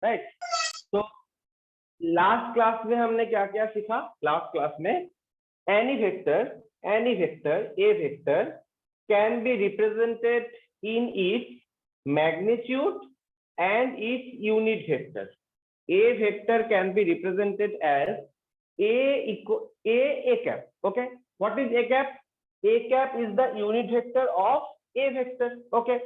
Right. तो last class में हमने क्या क्या सीखा? लास्ट क्लास में any vector a vector can be represented in its magnitude and its unit vector. A vector can be represented as a cap. Okay, what is a cap? A cap is the unit vector of a vector. Okay,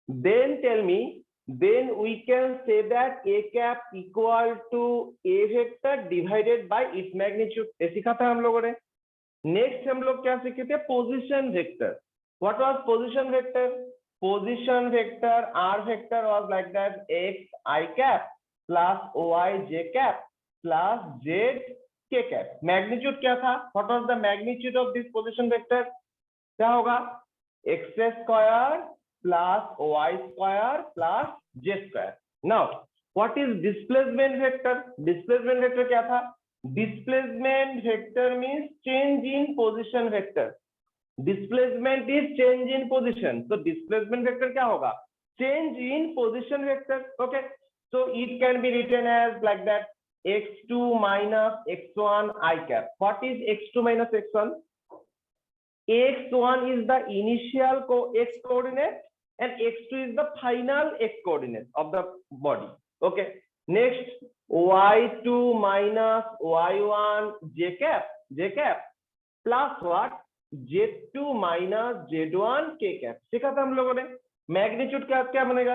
then tell me, then we can say that a cap equal to a vector divided by its magnitude. ये सीखा था हम लोगों ने। Next हम लोग क्या सीखे थे? Position vector. What was position vector? Position vector R vector was like that X I cap plus Y J cap plus Z K cap. Magnitude क्या था? What was the magnitude of this position vector? क्या होगा? X square plus Y square plus J square. Now what is displacement vector? Displacement vector क्या था? Displacement vector means change in position vector. Displacement is change in position. So displacement vector क्या होगा? Change in position vector. Okay. So it can be written as like that x2 minus x1 I cap. What is x2 minus x1? x1 is the initial x coordinate and x2 is the final x coordinate of the body. Okay. Next, y2 minus y1 j cap plus what? z2 minus z1 k cap। सीखा था हम लोगों ने। Magnitude क्या क्या बनेगा?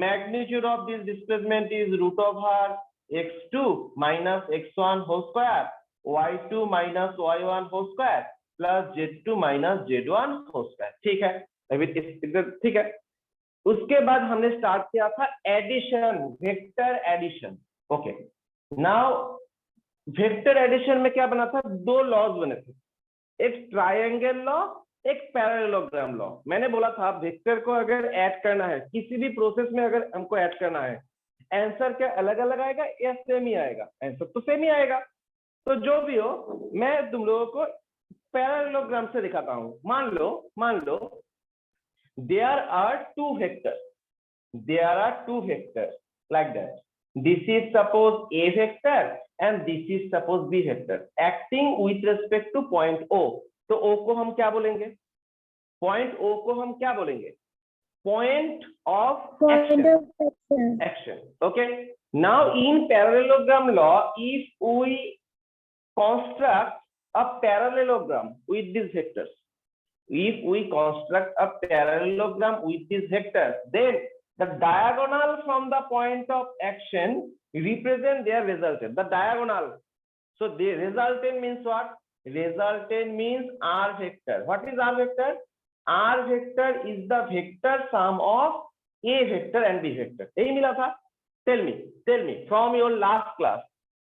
Magnitude of this displacement is root over x2 minus x1 whole square, y2 minus y1 whole square plus z2 minus z1 whole square। ठीक है, अभी ठीक है। उसके बाद हमने स्टार्ट किया था addition, vector addition. Okay, now vector addition में क्या बना था? दो लॉज बने थे, एक ट्रायंगल लॉ, एक पैरेललोग्राम लॉ। मैंने बोला था वेक्टर को अगर ऐड करना है किसी भी प्रोसेस में, अगर हमको ऐड करना है, आंसर क्या अलग अलग आएगा या सेम ही आएगा? आंसर तो सेम ही आएगा। तो जो भी हो, मैं तुम लोगों को पैरेललोग्राम से दिखाता हूं। मान लो there are two vectors like that. This is suppose a vector and this is suppose b vector acting with respect to point O. तो O को हम क्या बोलेंगे? Point O को हम क्या बोलेंगे? Point of action. Okay. Now in parallelogram law, if we construct a parallelogram with these vectors, if we construct a parallelogram with this vector, then the diagonal from the point of action represent their resultant, the diagonal. So the resultant means what? Resultant means R vector. What is R vector? R vector is the vector sum of A vector and B vector. यही मिला था। Tell me from your last class,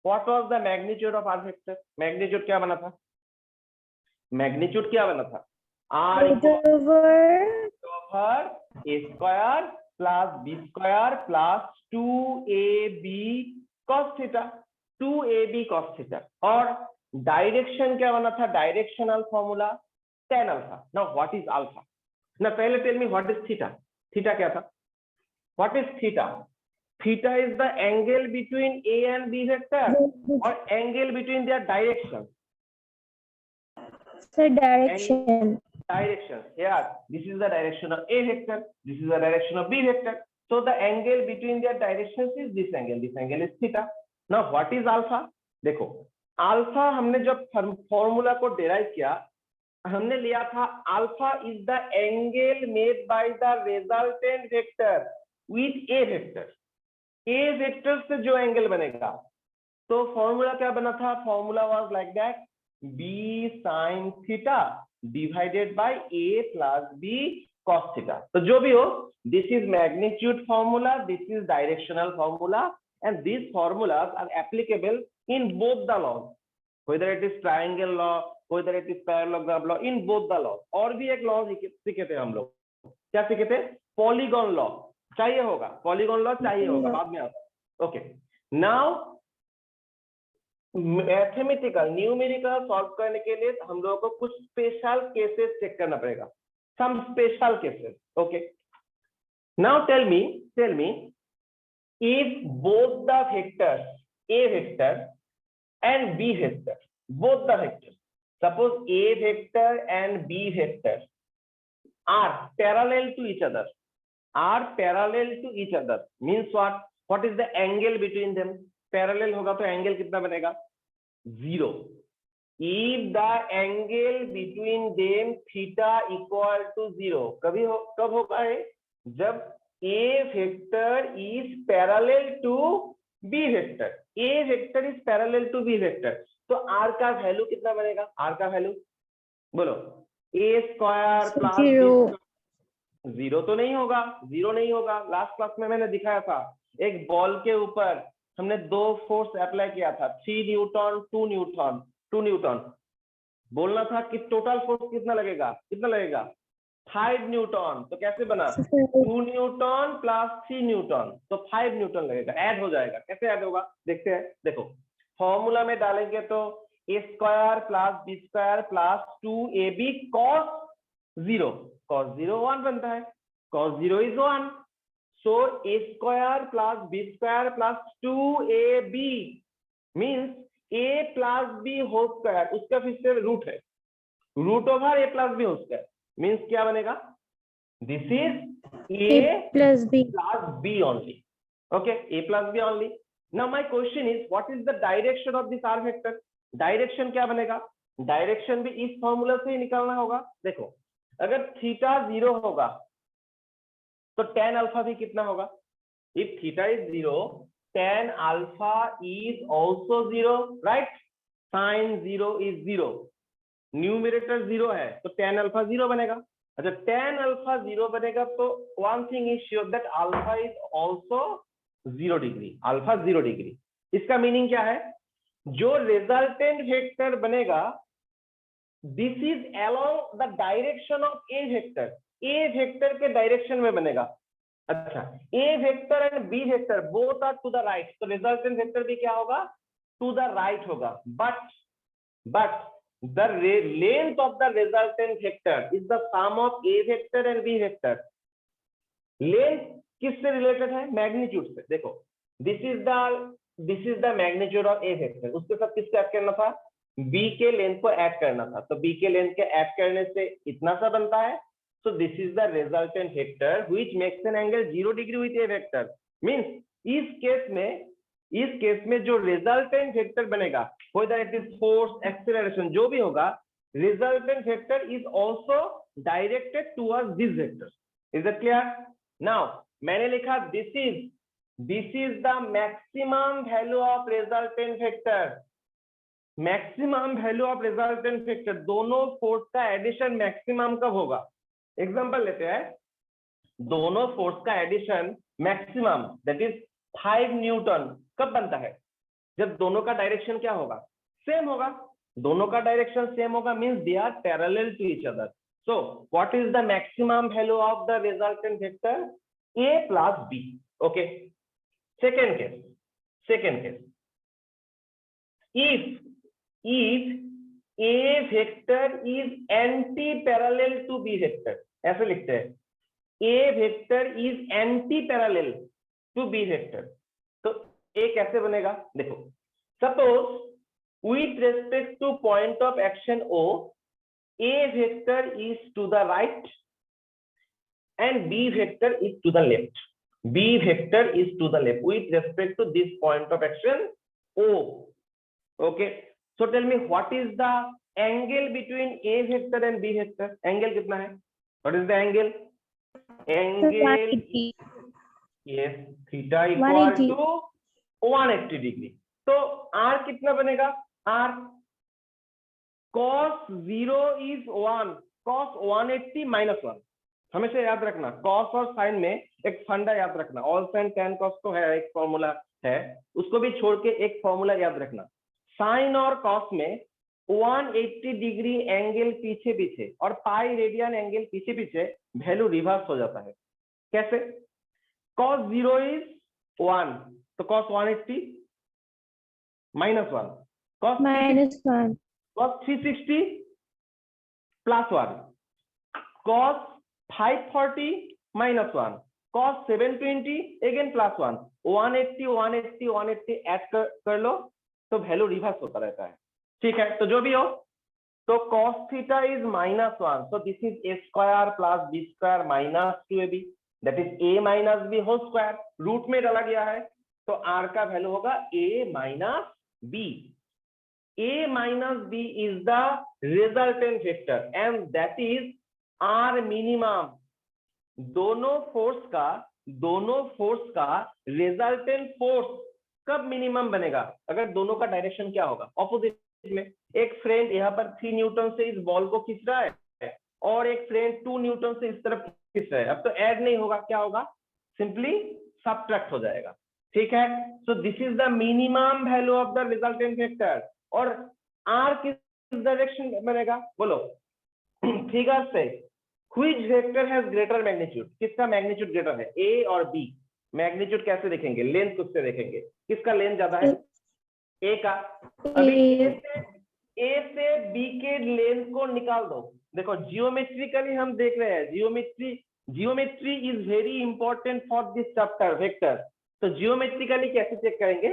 what was the magnitude of R vector? Magnitude क्या बना था? Magnitude क्या बना था? R over a square plus b square plus 2ab cos theta, 2ab cos theta। और डायरेक्शन क्या बना था? Directional formula tan alpha। now what is alpha? now पहले tell me what is theta? theta क्या था? what is theta? theta is the angle between a and b vector or angle between their direction. So direction. Yeah, this is the direction of a vector, this is the direction of b vector. So the angle between their directions is this angle is theta। now what is alpha? देखो, alpha हमने जब formula को derive किया, हमने लिया था alpha is the angle made by the resultant vector with a vector। a vector से जो एंगल बनेगा, तो फॉर्मूला क्या बना था? Formula was like that b sin theta divided by a plus b cos theta। तो जो भी हो, this is magnitude formula, this is directional formula, and these formulas are applicable in both the laws, whether it is triangle law, whether it is parallelogram law, in both the laws। और भी एक law सीखे थे हम लोग, क्या सीखे थे? पॉलीगॉन लॉ चाहिए होगा, पॉलीगॉन लॉ चाहिए होगा, बाद में आता। Okay, now mathematical numerical solve करने के लिए हम लोगों को कुछ स्पेशल केसेस चेक करना पड़ेगा, some special cases. Okay, now tell me if both the vectors a vector and b vector, both the vectors, suppose a vector and b vector are parallel to each other, means what is the angle between them? Parallel होगा तो angle कितना बनेगा? 0. If the angle between them theta equal to 0, कब होगा ये? जब a vector is parallel to b vector, a vector is parallel to b vector, तो r का वैल्यू कितना बनेगा? r का वैल्यू बोलो, a स्क्वायर प्लस b, 0 तो नहीं होगा, 0 नहीं होगा। लास्ट क्लास में मैंने दिखाया था, एक बॉल के ऊपर हमने 2 फोर्स अप्लाई किया था, 3 न्यूटन 2 न्यूटन बोलना था कि टोटल फोर्स कितना लगेगा? 5 न्यूटन। तो कैसे बना? 2 न्यूटन प्लस 3 न्यूटन, तो 5 न्यूटन लगेगा, ऐड हो जाएगा। कैसे ऐड होगा देखते हैं। देखो फॉर्मूला में डालेंगे तो a square plus b square plus 2ab cos 0, cos 0 1 बनता है, cos 0 is 1, so a square plus b square plus 2ab means a plus b whole square, उसका फिर से रूट है, root over a plus b whole square, means क्या बनेगा? This is a plus b only. Okay, a plus b only. Now my question is, what is the direction of this r vector? Direction क्या बनेगा? Direction भी इस formula से ही निकालना होगा। देखो अगर थीटा 0 होगा तो tan अल्फा भी कितना होगा? If theta is 0, tan alpha is also 0, right? Sin 0 is 0, numerator 0 है तो tan अल्फा 0 बनेगा। अच्छा tan अल्फा 0 बनेगा तो one thing is sure that alpha is also 0 degree, alpha 0 degree. इसका मीनिंग क्या है? जो रिजल्टेंट वेक्टर बनेगा this is along the direction of A vector, A vector के डायरेक्शन में बनेगा। अच्छा A vector and B vector both are to the right, तो रिजल्टेंट वेक्टर भी क्या होगा? टू द राइट होगा। But the length of the resultant vector is the sum of a vector and b vector. Length किससे related है? Magnitude से। देखो this is the magnitude of A vector, उसके साथ किसको ऐड करना था? b के लेंथ को ऐड करना था, तो b के लेंथ के ऐड करने से इतना सा बनता है। So this is the resultant vector which makes an angle 0 degree with A vector. Means इस केस में जो रिजल्टेंट वेक्टर बनेगा, whether it is force, acceleration, जो भी होगा, resultant vector is also directed towards this vector. Is that clear? Now मैंने लिखा this is the maximum value of resultant vector. Maximum value of resultant vector, दोनों force का addition maximum कब होगा? Example लेते हैं, दोनों फोर्स का addition maximum that is 5 newton कब बनता है? जब दोनों का डायरेक्शन क्या होगा? सेम होगा। दोनों का डायरेक्शन सेम होगा means they are parallel to each other. So what is the maximum value of the resultant vector? a plus b. Okay second case if a vector is anti parallel to b vector, ऐसे लिखते हैं a vector is anti parallel to b vector, तो a कैसे बनेगा? देखो suppose with respect to point of action O, a vector is to the right and b vector is to the left. B vector is to the left with respect to this point of action O. Okay, so tell me what is the angle between a vector and b vector? Angle कितना है? What is the angle? Angle yes, theta equal to 180 degree. तो r कितना बनेगा? r cos 0 is 1, cos 180 minus 1। हमेशा याद रखना cos और sin में एक फंडा याद रखना, all sin tan cos तो है, एक फॉर्मूला है, उसको भी छोड़ के एक फॉर्मूला याद रखना। sin और cos में 180 डिग्री एंगल पीछे और पाई रेडियन एंगल पीछे वैल्यू रिवर्स हो जाता है। कैसे? cos 0 is 1, तो cos 180 minus 1, cos minus 1, cos 360 plus 1, cos 540 minus 1, cos 720 again +1, 180 180 180 add कर लो तो वैल्यू रिवर्स होता रहता है। ठीक है, तो जो भी हो, तो cos theta is -1, so this is a square plus b square minus 2ab, that is a minus b whole square, root में डाला गया है, तो r का वैल्यू होगा a minus b. a minus b is the resultant vector and that is r minimum. दोनों force का resultant force कब मिनिमम बनेगा? अगर दोनों का डायरेक्शन क्या होगा? ऑपोजिट में। एक फ्रेंड यहाँ पर 3 न्यूटन से इस बॉल को खींच रहा है और एक फ्रेंड 2 न्यूटन से इस तरफ खींच रहा है। अब तो ऐड नहीं होगा, क्या होगा? सिंपली सबट्रैक्ट हो जाएगा। ठीक है, so this is the minimum value of the resultant vector. और आर किस डायरेक्शन में बनेगा? बोलो फिगर से which vector has greater magnitude? किसका मैग्नीट्यूड ग्रेटर है? ए और बी। मैग्नीट्यूड कैसे देखेंगे? लेंथ उससे देखेंगे, किसका लेंथ ज्यादा है? ए का। अभी ए से बी के लेंथ को निकाल दो। देखो जियोमेट्रिकली हम देख रहे हैं, geometry is very important for this chapter vector. तो जियोमेट्रिकली कैसे चेक करेंगे?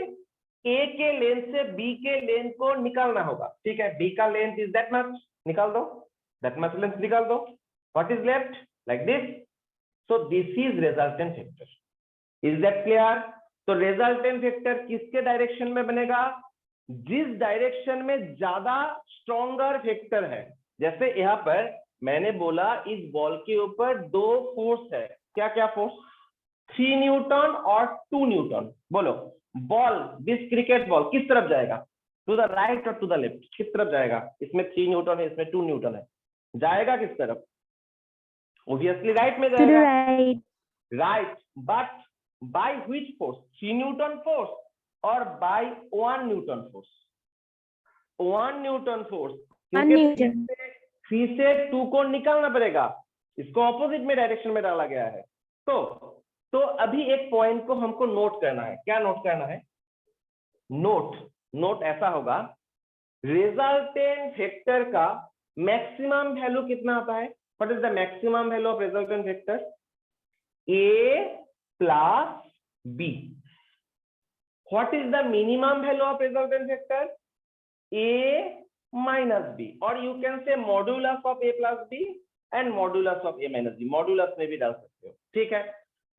ए के लेंथ से बी के लेंथ को निकालना होगा। ठीक है, बी का लेंथ इज दैट मच, निकाल दो, दैट मच लेंथ निकाल दो। What is left? Like this. So this is resultant vector. Is that clear? तो रिजल्टेंट वेक्टर किसके डायरेक्शन में बनेगा? जिस डायरेक्शन में ज्यादा स्ट्रॉन्गर वेक्टर है। जैसे यहाँ पर मैंने बोला इस बॉल के ऊपर 2 फोर्स है। क्या क्या फोर्स? 3 न्यूटन और 2 न्यूटन। बोलो बॉल, दिस क्रिकेट बॉल किस तरफ जाएगा? टू द राइट और टू द लेफ्ट? किस तरफ जाएगा? इसमें 3 न्यूटन है, इसमें 2 न्यूटन है, जाएगा किस तरफ? ऑब्वियसली राइट में जाएगा। Right, but by which force? 3 newton force और by 1 newton force? 1 newton force, क्योंकि 3 से 2 को निकालना पड़ेगा, इसको ऑपोजिट में डायरेक्शन में डाला गया है। तो अभी एक पॉइंट को हमको नोट करना है। क्या नोट करना है? नोट ऐसा होगा, रिजल्टेंट वेक्टर का मैक्सिमम वैल्यू कितना आता है? What is the maximum value of resultant vector? a plus b. What is the minimum value of resultant vector? a minus b, or you can say modulus of a plus b and modulus of a minus b. modulus में भी डाल सकते हो। ठीक है,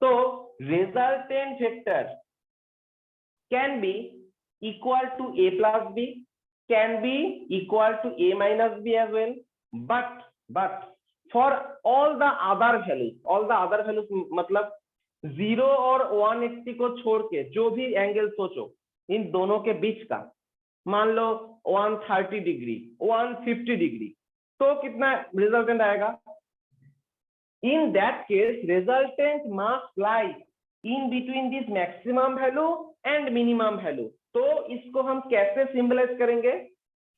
तो resultant vector can be equal to a plus b, can be equal to a minus b as well, but for all the other values मतलब 0 और 180 को छोड़ के जो भी एंगल सोचो इन दोनों के बीच का, मान लो 130 डिग्री 150 डिग्री, तो कितना रिजल्टेंट आएगा? In that case resultant must lie in between this maximum value and minimum value. तो इसको हम कैसे सिंबलाइज करेंगे?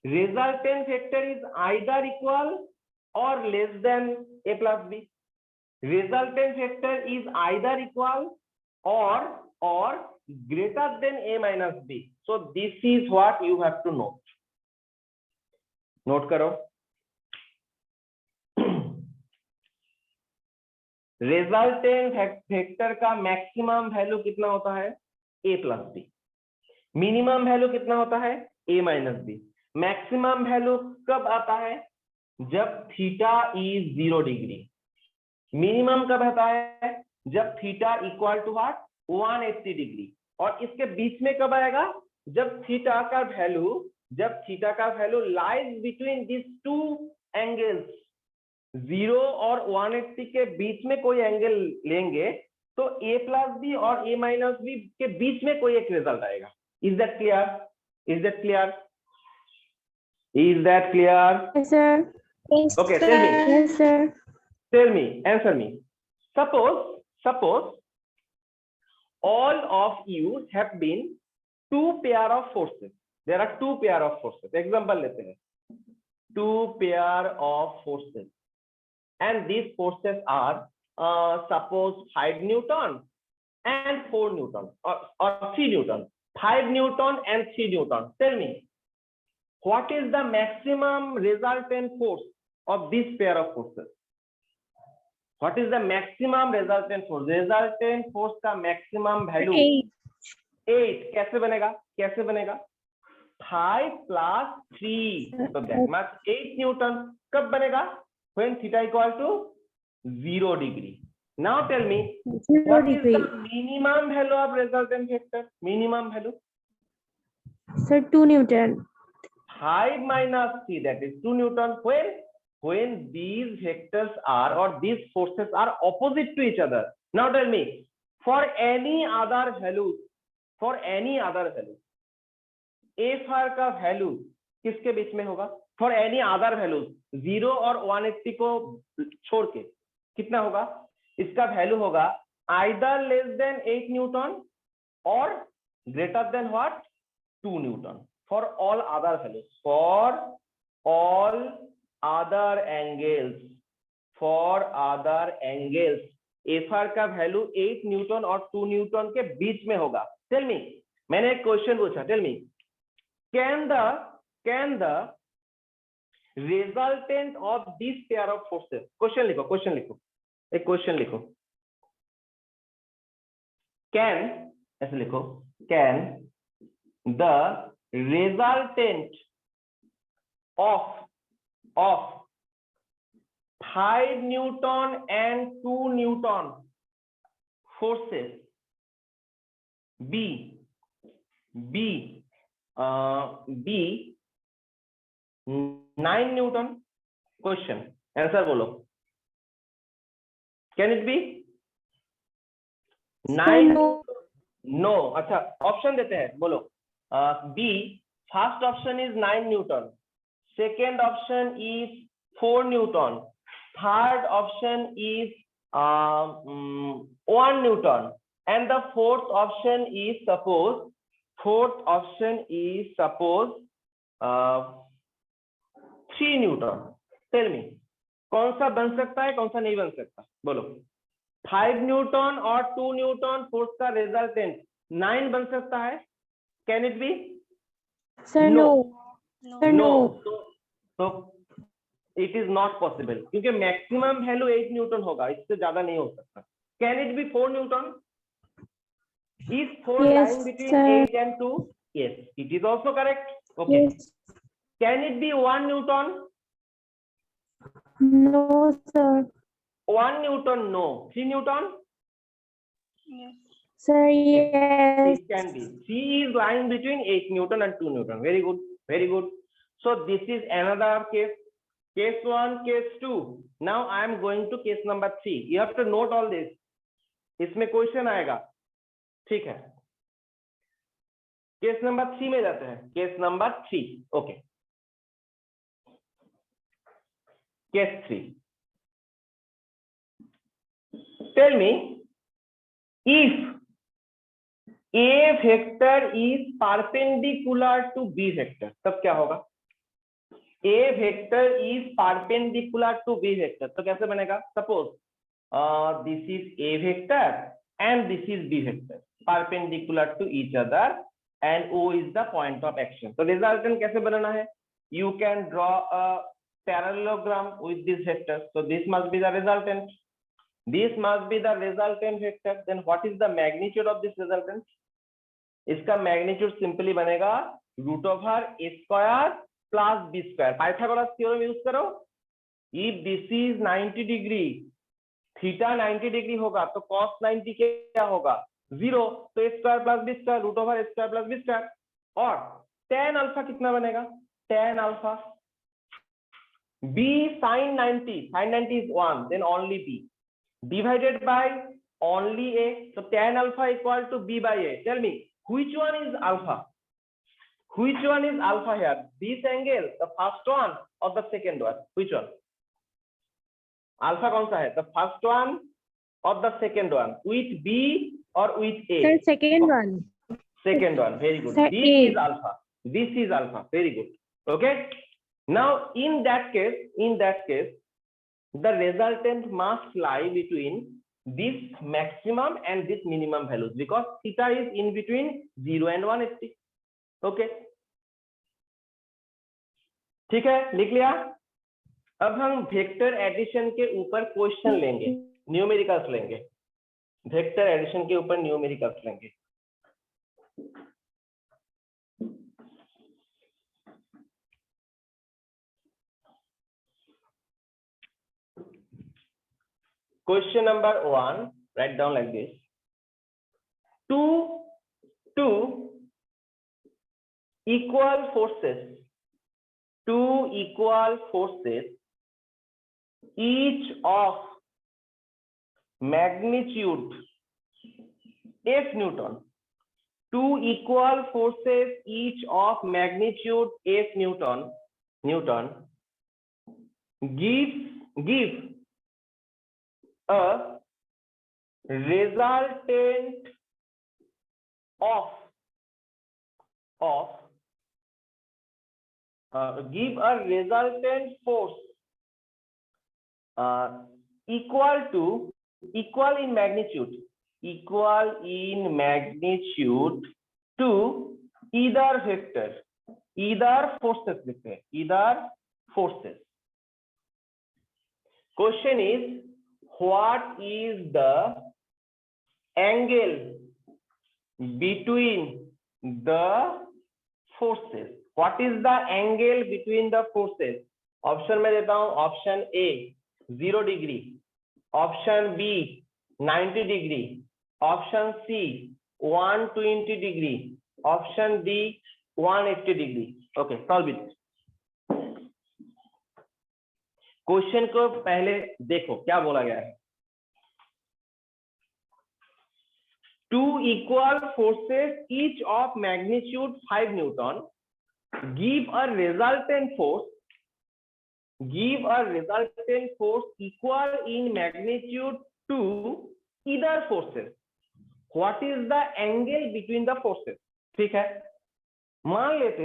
Resultant vector is either equal or less than a plus b. Resultant vector is either equal or greater than a minus b. So this is what you have to note. Note करो। Resultant vector का maximum value कितना होता है? a plus b. Minimum value कितना होता है? a minus b. Maximum value कब आता है? जब थीटा इज 0 डिग्री। मिनिमम कब आता है? जब theta equal to what? 180 degree. और इसके बीच में कब आएगा? जब थीटा का value lies between this 2 angles, 0 और 180 के बीच में कोई एंगल लेंगे तो a प्लस बी और a माइनस बी के बीच में कोई एक रिजल्ट आएगा। Is that clear? Yes, sir. Okay, tell me. Yes, sir. Tell me, answer me. Suppose all of you have been 2 pair of forces. There are 2 pair of forces. Example लेते हैं। 2 pair of forces, and these forces are suppose 5 Newton and 4 Newton or 3 Newton. 5 Newton and 3 Newton. Tell me, what is the maximum resultant force of this pair of forces? What is the maximum resultant force? Resultant force का maximum value 8। कैसे बनेगा? कैसे बनेगा? 5 plus 3, so that much 8 Newton. कब बनेगा? when theta equal to 0 degree. Now tell me, what is the minimum value of resultant vector? Minimum value? Sir, 2 Newton. 5 minus 3, that is 2 Newton. When these vectors are, or these forces are opposite to each other. Now tell me, for any other value, F R का value किसके बीच में होगा? For any other value 0 और 180 को छोड़ के कितना होगा? इसका वैल्यू होगा आइदर लेस देन 8 न्यूटन और greater than what? 2 Newton for all other values. For all other angles F R का वैल्यू 8 न्यूटन और 2 न्यूटन के बीच में होगा। टेल मी, मैंने एक क्वेश्चन पूछा, tell me, can the resultant of this pair of forces, question लिखो, एक क्वेश्चन लिखो, ऐसे लिखो, can the resultant of 5 Newton and 2 Newton forces be 9 newton? Question answer बोलो, कैन इट बी 9? नो। अच्छा, ऑप्शन देते हैं, बोलो। B, first option is 9 newton, second option is 4 newton, third option is 1 newton, and the fourth option is suppose 3 newton. Tell me, कौन सा बन सकता है, कौन सा नहीं बन सकता? बोलो। 5 न्यूटन और 2 न्यूटन फोर्स का रिजल्टेंट 9 बन सकता है? Can it B? Sir, no. Sir, no. तो इट इज नॉट पॉसिबल, क्योंकि मैक्सिमम वैल्यू 8 न्यूटन होगा, इससे ज्यादा नहीं हो सकता। Can it B 4 Newton? Is 4 Yes, lying between sir. 8 and 2? Yes, it is also correct. Okay. Yes. Can it be 1 Newton? No, sir. 1 Newton, no. 3 Newton? Sir, yes. It can be. C is lying between 8 Newton and 2 Newton. Very good. Very good. So this is another case. Case 1, case 2. Now I am going to case number 3. You have to note all this. इसमें question आएगा, ठीक है? Case number 3 में जाते हैं। Case number 3, okay. Case 3, tell me, if A vector is perpendicular to B vector, तब क्या होगा? A vector is perpendicular to B vector, तो कैसे बनेगा? Suppose this is A vector and this is b vector perpendicular to each other and O is the point of action. तो resultant कैसे बनाना है? You can draw a parallelogram with this vector. So this must be the resultant. This must be the resultant vector. Then what is the magnitude of this resultant? इसका magnitude simply बनेगा root over a square plus b square. Pythagoras theorem use करो। If this is 90 degree, theta 90 degree होगा तो cos 90 क्या होगा? 0। तो a square plus b square root over a square plus b square. और tan alpha कितना बनेगा? tan alpha b sin 90, sin 90 is 1, then only b divided by only a, so tan alpha equal to b by a. Tell me, which one is alpha? Which one is alpha here? This angle, the first one or the second one? Which one? Alpha कौन सा है? The first one और the second one? With B और with A? Sir, second one. Second one. Very good. Sir, This A. is alpha. This is alpha. Very good. Okay. Now in that case, the resultant must lie between this maximum and this minimum values, because theta is in between 0 and 180. Okay. ठीक है, लिख लिया? अब हम vector addition के ऊपर question लेंगे। Numericals लेंगे, वेक्टर एडिशन के ऊपर न्यूमेरिकल्स लेंगे। Question number 1, write down like this. Two equal forces, each of magnitude F Newton. Two equal forces, each of magnitude F Newton, give a resultant of give a resultant force equal in magnitude to either vector, either forces. Question is, what is the angle between the forces? What is the angle between the forces? Option में देता हूं, option A 0 degree, option B 90 degree, option C 120 degree, option D 180 degree. Okay, solve it. Question को पहले देखो क्या बोला गया है। Two equal forces, each of magnitude 5 Newton, give a resultant force equal in magnitude to either forces. What is the angle between the forces? ठीक है, मान लेते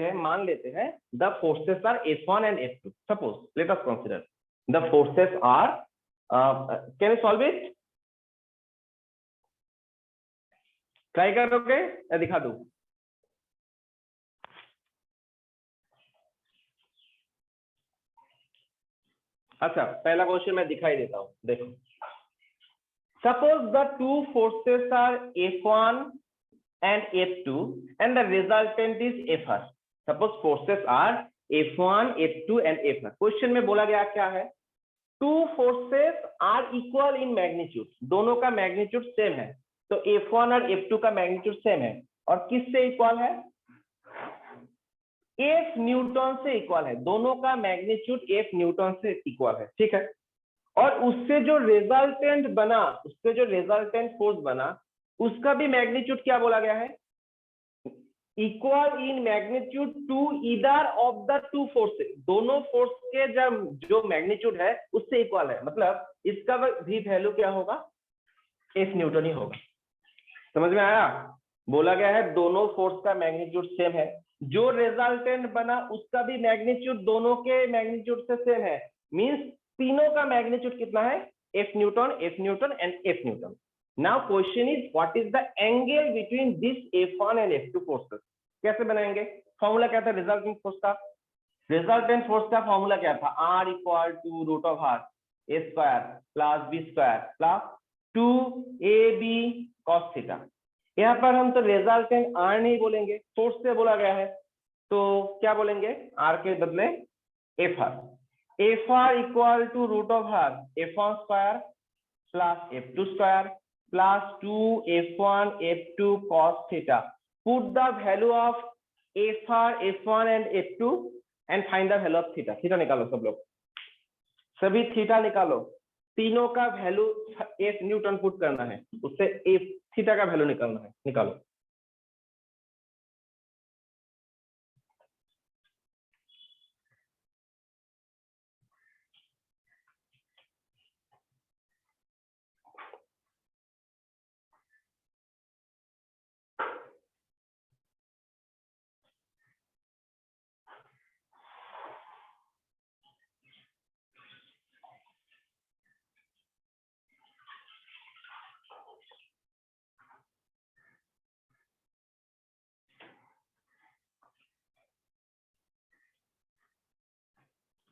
हैं the forces are F1 and F2. Suppose, let us consider the forces are can you solve it? Try करोगे या दिखा दूं? अच्छा, पहला क्वेश्चन मैं दिखाई देता हूं, देखो। Suppose the two forces are F1 and F2 and the resultant is FR. Suppose forces are F1, F2 and FR. Question में बोला गया क्या है? Two forces are equal in magnitude, दोनों का मैग्नीट्यूड सेम है। तो F1 और F2 का मैग्नीट्यूड सेम है, और किससे इक्वल है? F न्यूटन से इक्वल है, दोनों का मैग्नीट्यूड F न्यूटन से इक्वल है, ठीक है। और उससे जो रिजल्टेंट बना, उससे जो रिजल्टेंट फोर्स बना, उसका भी मैग्नीट्यूड क्या बोला गया है? Equal in magnitude to either of the two forces, दोनों फोर्स के जो मैग्नीट्यूड है उससे इक्वल है, मतलब इसका भी वैल्यू क्या होगा? F न्यूटन ही होगा। समझ में आया? बोला गया है दोनों फोर्स का मैग्नीट्यूड सेम है, जो रिजल्टेंट बना उसका भी मैग्नीट्यूड दोनों के मैग्नीट्यूड से सेम है, मींस तीनों का मैग्नीट्यूड कितना है? F newton and F newton. Now question is what is the angle between this F1 and F2 forces? कैसे बनाएंगे? फॉर्मूला क्या था रिजल्टेंट फोर्स का? रिजल्टेंट फोर्स का फॉर्मूला क्या था? R equal to root of R A square plus B square plus 2AB cos theta. यहाँ पर हम तो रिजल्टेंट R नहीं बोलेंगे, फोर्स से बोला गया है, तो क्या बोलेंगे? R के बदले FR। FR equal to root of R F1 square plus F2 square plus 2F1 F2 cos theta. Put the value of FR, F1 and F2 and find the value of theta. Theta निकालो सब लोग, सभी theta निकालो, तीनों का value F Newton put करना है, उससे F थीटा का वैल्यू निकालना है, निकालो।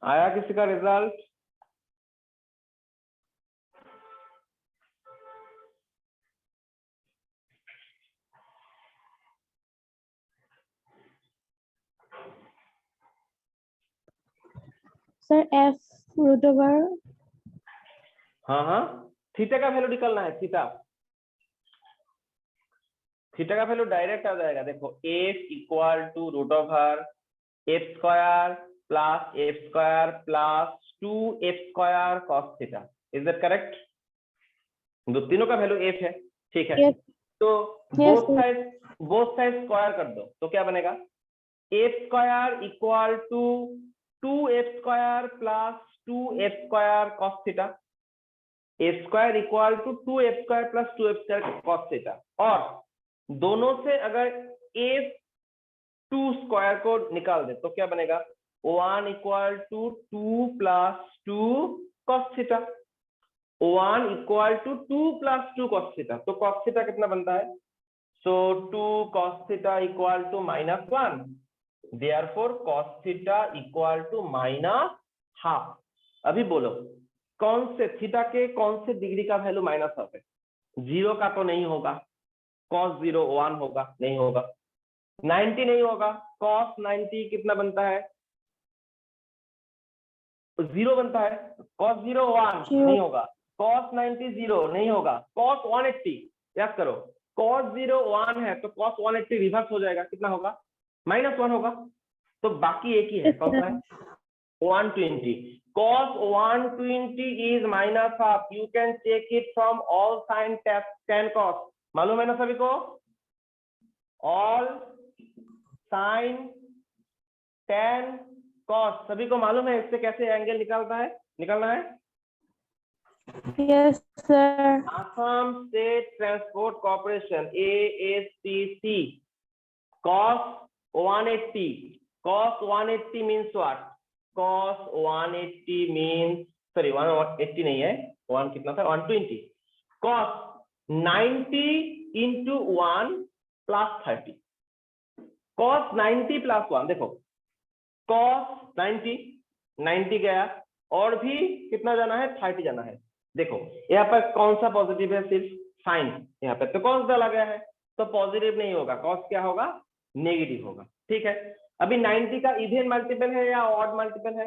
आया किसी का result? Sir, F root over. हाँ हाँ, थीटा का वैल्यू निकलना है। थीटा का वैल्यू डायरेक्ट आ जाएगा। देखो F equal to root over F square plus 2 F square cos theta. Is that correct? दो तीनों का वैल्यू एफ है, ठीक है। Yes. तो Yes, बोथ साइड स्क्वायर कर दो तो क्या बनेगा? F square equal to 2 F square plus 2 F square cos theta. F square equal to 2 F square plus 2 F square cos theta. और दोनों से अगर एफ 2 स्क्वायर को निकाल दे तो क्या बनेगा? 1 equal to 2 plus 2 cos theta. 1 equal to 2 plus 2 cos theta. तो कॉस थीटा कितना बनता है? So 2 cos theta equal to -1, therefore cos theta equal to -half. अभी बोलो कौन से थीटा के कौन से डिग्री का वैल्यू -हाफ है? 0 का तो नहीं होगा, cos 0 1 होगा, नहीं होगा। 90 नहीं होगा, cos 90 कितना बनता है? 0 बनता है। cos 0 1 नहीं होगा, cos 90 0 नहीं होगा, cos 180 याद करो, cos 0 1 है तो cos 180 रिवर्स हो जाएगा, कितना होगा? -1 होगा। तो बाकी एक ही है, कौन सा है? 120। cos 120 is -half. You can check it from all sin tan cos. मालूम है ना सभी को? all sin tan cos सभी को मालूम है इससे कैसे एंगल निकालना है? yes, sir. Assam State Transport Corporation ASTC cos 180. Cos 180 means what? Cos 180 means, sorry 180 नहीं है, 1 कितना था? 120. Cos 90 into 1 plus 30. Cos 90 plus 1, देखो cos 90 गया और भी कितना जाना है? 30 जाना है। देखो यहाँ पर कौन सा पॉजिटिव है? सिर्फ साइन। यहाँ पर तो cos डाला गया है तो पॉजिटिव नहीं होगा, cos क्या होगा? नेगेटिव होगा, ठीक है। अभी 90 का इवन मल्टीपल है या ऑड मल्टीपल है?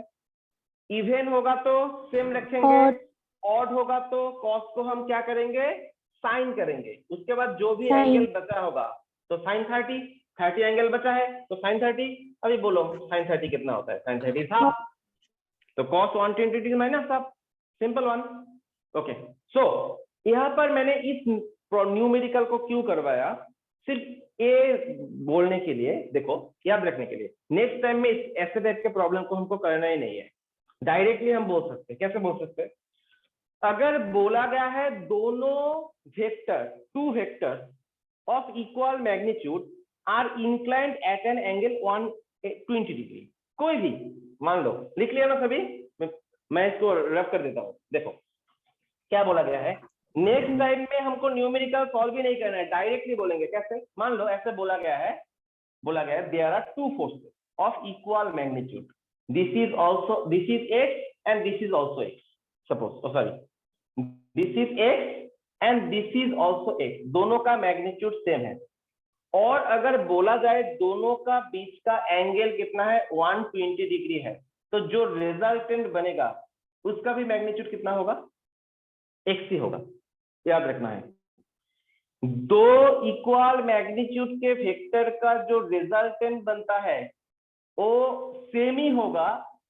इवन होगा तो सेम रखेंगे, ऑड होगा तो cos को हम क्या करेंगे? साइन करेंगे। उसके बाद जो भी Sin. एंगल बचा होगा तो साइन 30 एंगल बचा है तो साइन 30। अभी बोलो साइन 30 कितना होता है? साइन 30 हाफ, तो cos 120 minus half, simple one. Okay, so यहाँ पर मैंने इस न्यूमेरिकल को क्यों करवाया? सिर्फ ये बोलने के लिए, देखो याद रखने के लिए, नेक्स्ट टाइम में इस ऐसे टाइप के प्रॉब्लम को हमको करना ही नहीं है। डायरेक्टली हम बोल सकते हैं। कैसे बोल सकते हैं? अगर बोला गया है दोनों vector, 2 vectors of equal magnitude are inclined at an angle 120 degree, कोई भी मान लो, लिख लिया ना सभी? मैं इसको रफ कर देता हूं। देखो क्या बोला गया है, नेक्स्ट टाइम में हमको न्यूमेरिकल सॉल्व भी नहीं करना है, डायरेक्टली बोलेंगे। कैसे? मान लो ऐसे बोला गया है there are 2 forces of equal magnitude, this is x and this is also x, suppose, sorry, this is x and this is also x, दोनों का मैग्नीट्यूड सेम है। और अगर बोला जाए दोनों का बीच का एंगल कितना है? 120 डिग्री है, तो जो रिजल्टेंट बनेगा उसका भी मैग्नीट्यूड कितना होगा? x ही होगा, याद रखना है। दो इक्वल मैग्नीट्यूड के वेक्टर का जो रिजल्टेंट बनता है वो सेम ही होगा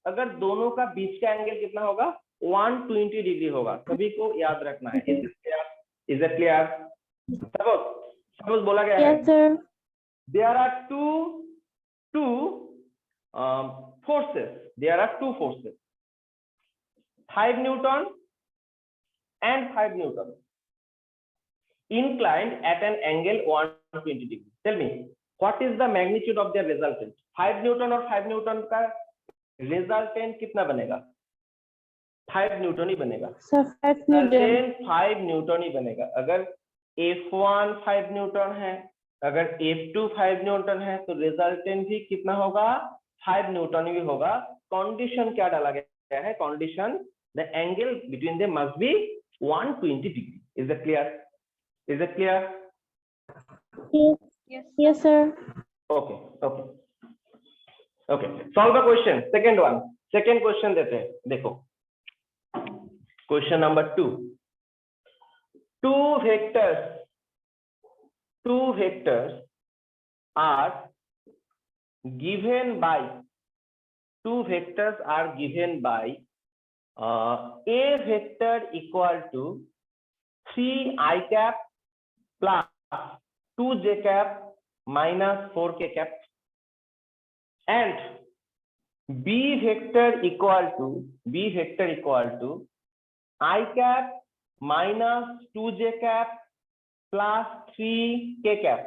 अगर दोनों का बीच का एंगल कितना होगा? 120 डिग्री होगा। सभी को याद रखना है। Is it clear? सपोज बोला गया है Yes, sir. there are two forces, 5 Newton and 5 Newton inclined at an angle 120 degree. Tell me what is the magnitude of their resultant? 5 Newton और 5 Newton का रिजल्टेंट कितना बनेगा? 5 न्यूटन ही बनेगा। Sir, 5 Newton. 5 Newton ही बनेगा। अगर F1 5 न्यूटन है, अगर F2 5 न्यूटन है तो रिजल्टेंट भी कितना होगा? 5 न्यूटन ही होगा। कंडीशन क्या डाला गया है? Condition the angle between them must be 120 degree. Is it clear? Is it clear? Yes, sir. Okay. Solve the question. Second one. Second question देते हैं, देखो question number 2। two vectors are given by a vector equal to 3i cap plus 2j cap minus 4k cap and b vector equal to I cap minus 2j cap plus 3k cap।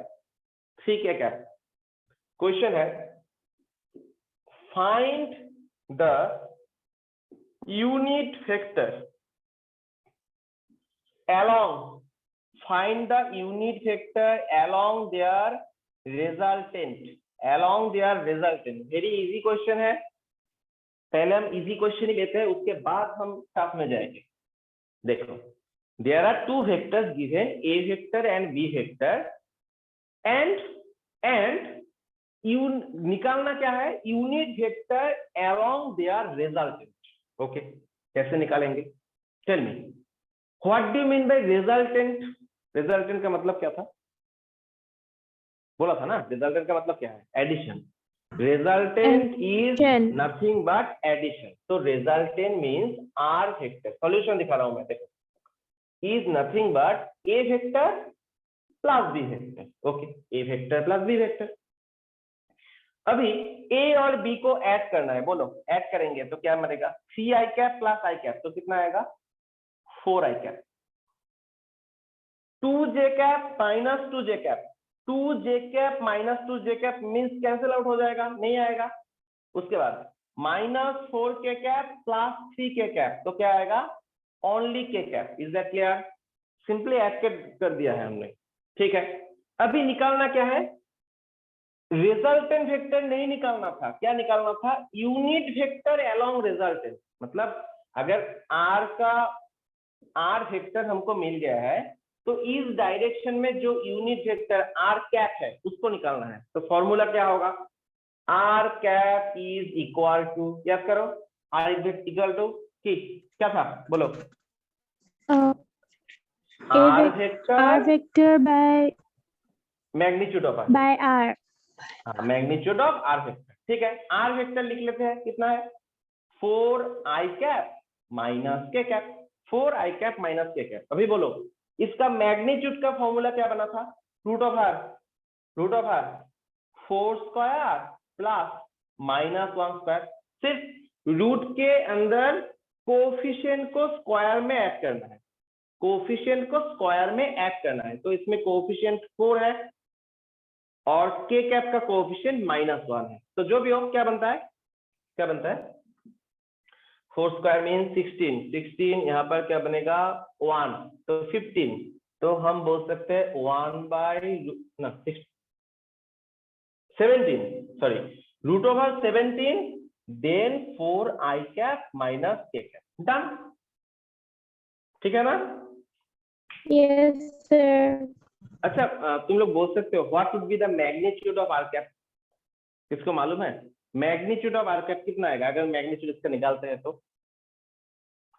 Question है find the unit vector along their resultant। Very easy question है, पहले हम easy question ही लेते हैं, उसके बाद हम tough में जाएंगे। देखो, there are two vectors given, a vector and b vector, and निकालना क्या है, unit vector along their resultant। Okay, कैसे निकालेंगे? Tell me, what do you mean by resultant? Resultant का मतलब क्या था? बोला था ना, रिजल्टेंट का मतलब क्या है? Addition. Resultant is nothing but addition। तो resultant means R vector। Solution दिखा रहा हूं मैं, देखो, is nothing but A vector plus B vector। Okay, A vector plus B vector। अभी A और B को ऐड करना है, बोलो ऐड करेंगे तो क्या मिलेगा? 3i cap plus i cap, तो कितना आएगा? 4i cap। 2j cap minus 2j cap, 2j cap minus 2j cap means cancel out हो जाएगा, नहीं आएगा। उसके बाद minus 4k cap plus 3k cap, तो क्या आएगा? Only k cap। Is that clear? Simply add कर दिया है हमने, ठीक है। अभी निकालना क्या है? रिजल्टेंट वेक्टर नहीं निकालना था, क्या निकालना था? Unit vector along resultant. मतलब अगर R वेक्टर हमको मिल गया है, तो इस डायरेक्शन में जो यूनिट वेक्टर r कैप है उसको निकालना है। तो फॉर्मूला क्या होगा? r cap is equal to, याद करो, r इज इक्वल टू क्या था, बोलो? r vector by magnitude of r, by r। Magnitude of r vector, ठीक है। r वेक्टर लिख लेते हैं, कितना है? 4i cap minus k cap, 4i cap minus k cap. अभी बोलो, इसका मैग्नीट्यूड का फॉर्मूला क्या बना था? Root of r 4 square plus minus 1 square. सिर्फ रूट के अंदर कोफिशिएंट को स्क्वायर में ऐड करना है, तो इसमें कोफिशिएंट 4 है और k कैप का कोफिशिएंट -1 है। तो जो भी हो, क्या बनता है? 4 स्क्वायर मीन 16, यहाँ पर क्या बनेगा? 1, तो 15। तो हम बोल सकते हैं 17, root over 17 then 4i cap minus k cap. Done, ठीक है ना? Yes sir. अच्छा, तुम लोग बोल सकते हो what would be the magnitude of r cap? किसको मालूम है मैग्नीट्यूड ऑफ r कैप कितना आएगा? अगर मैग्नीट्यूड इसका निकालते हैं तो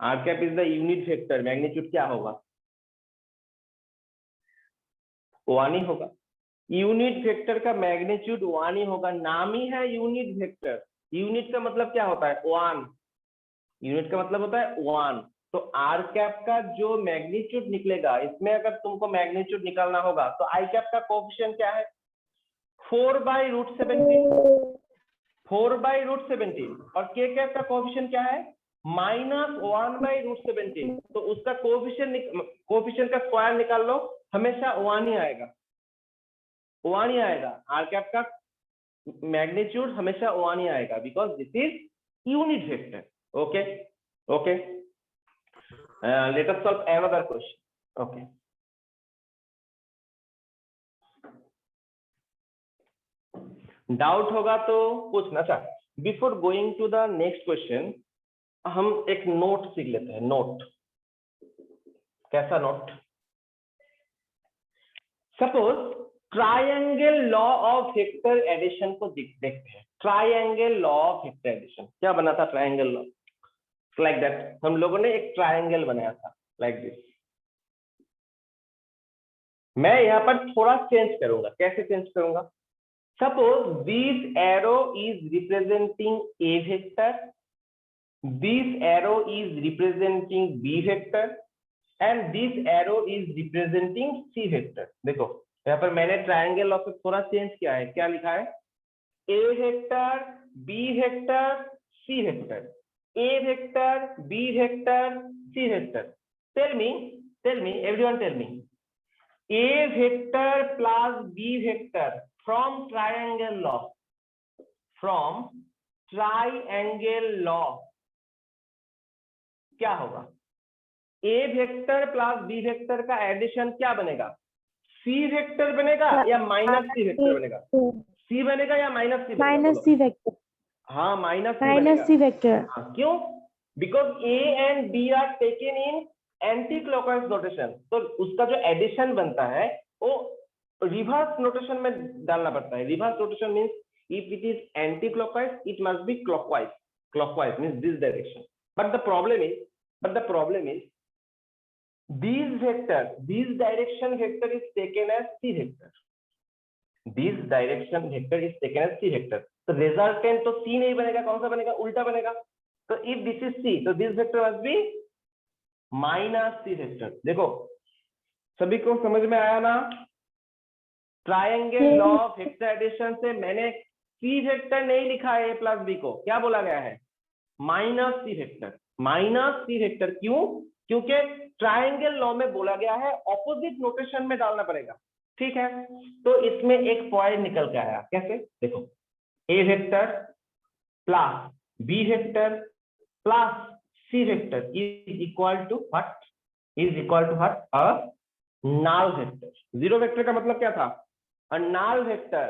r cap is the unit vector, magnitude क्या होगा? 1 ही होगा। यूनिट वेक्टर का मैग्नीट्यूड 1 ही होगा, नाम ही है यूनिट वेक्टर। यूनिट का मतलब क्या होता है? 1। यूनिट का मतलब होता है 1। तो r कैप का जो मैग्नीट्यूड निकलेगा, इसमें अगर तुमको मैग्नीट्यूड निकालना होगा तो i कैप का कोएफिशिएंट क्या है? 4/√17 और k कैप का कोएफिशिएंट क्या है? -1/√17। तो उसका कोएफिशिएंट का स्क्वायर निकाल लो, हमेशा 1 ही आएगा। r कैप का मैग्नीट्यूड हमेशा 1 ही आएगा, because this is unit vector. Okay, let us solve another question। okay, doubt होगा तो पूछना। अच्छा, before going to the next question, हम एक नोट सीख लेते हैं। नोट, कैसा note? Suppose triangle law of vector addition को देखते हैं। Triangle law of vector addition क्या बना था? ट्रायंगल लॉ लाइक दैट, हम लोगों ने एक ट्रायंगल बनाया था लाइक दिस। मैं यहाँ पर थोड़ा चेंज करूंगा। कैसे चेंज करूंगा? Suppose this arrow is representing A vector, this arrow is representing B vector and this arrow is representing C vector. देखो यहाँ पर मैंने ट्रायंगल लॉ से थोड़ा चेंज किया है। क्या लिखा है? A vector, B vector, C vector, A vector, B vector, C vector. Tell me everyone, tell me A vector plus B vector from triangle law, from triangle law क्या होगा? A vector plus B vector का addition क्या बनेगा? C vector बनेगा या minus C vector बनेगा? C बनेगा या माइनस C बनेगा? Minus C vector. हाँ, माइनस सी वेक्टर। क्यों? Because A and B are taken in anti clockwise notation, तो उसका जो एडिशन बनता है वो रिवर्स नोटेशन में डालना पड़ता है। Reverse notation means if it is anti clockwise it must be clockwise. Clockwise means this direction. But the problem is this vector, this direction vector is taken as C vector, this direction vector is taken as C vector. तो resultant तो C नहीं बनेगा, कौन सा बनेगा? उल्टा बनेगा। तो इफ दिस इज सी तो this vector must be minus C vector. देखो सभी को समझ में आया ना? Triangle law of vector addition से मैंने सी वेक्टर नहीं लिखा है ए प्लस बी को, क्या बोला गया है? Minus C vector. Minus C vector क्यों? क्योंकि ट्रायंगल लॉ में बोला गया है ऑपोजिट नोटेशन में डालना पड़ेगा। ठीक है, तो इसमें एक पॉइंट निकल के आया। कैसे? देखो A vector plus B vector plus C vector is equal to what? Is equal to what? A null vector. Zero vector का मतलब क्या था? A null vector.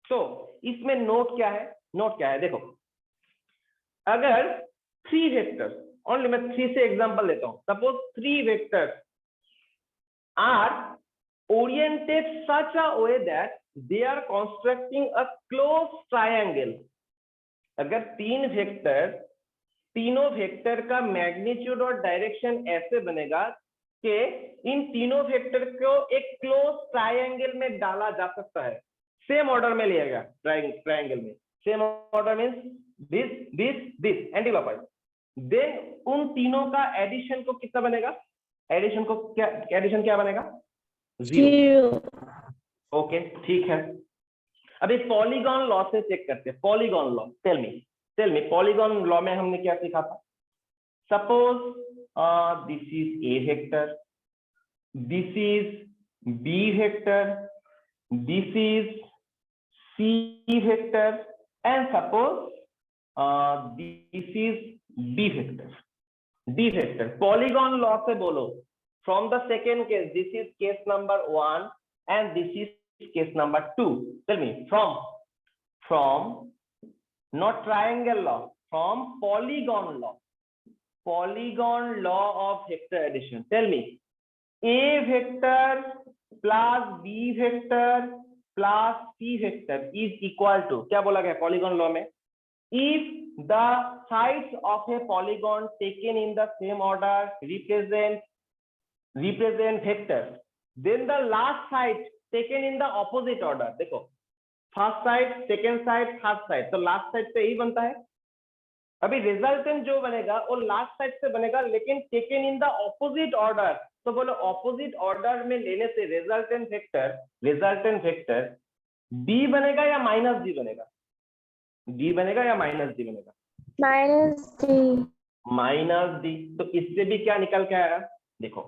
तो इसमें नोट क्या है? नोट क्या है? देखो अगर थ्री वेक्टर, ओनली मैं थ्री से एग्जांपल लेता हूं। Suppose three vector are oriented such a way that they are constructing a close triangle. अगर तीन वेक्टर, तीनों वेक्टर का मैग्नीट्यूड और डायरेक्शन ऐसे बनेगा कि इन तीनों वेक्टर को एक क्लोज ट्रायंगल में डाला जा सकता है। सेम ऑर्डर में लिया गया ट्रायंगल में। Same order means this this this anti clockwise. Then उन तीनों का एडिशन को कितना बनेगा? एडिशन को क्या, एडिशन क्या बनेगा? जीरो। ओके ठीक है, अभी पॉलीगॉन लॉ से चेक करते हैं। Polygon law, tell me polygon law में हमने क्या सीखा था? Suppose this is A vector, this is B vector, this is C vector and suppose this is D vector. Polygon law से बोलो from the second case, this is case number 1 and this is case number 2। Tell me from not triangle law, from polygon law of vector addition. Tell me a vector plus b vector plus c vector is equal to, क्या बोला गया polygon law में? If the sides of a polygon taken in the same order represent vector, then the last side taken in the opposite order, देखो first side, second side, third side, तो last side से यही बनता है। अभी resultant जो बनेगा वो लास्ट साइड से बनेगा, लेकिन taken in the opposite order. तो बोलो ऑपोजिट ऑर्डर में लेने से रिजल्टेंट वेक्टर डी बनेगा या माइनस डी बनेगा? डी बनेगा या माइनस डी बनेगा? Minus D. तो इससे भी क्या निकल के आया? देखो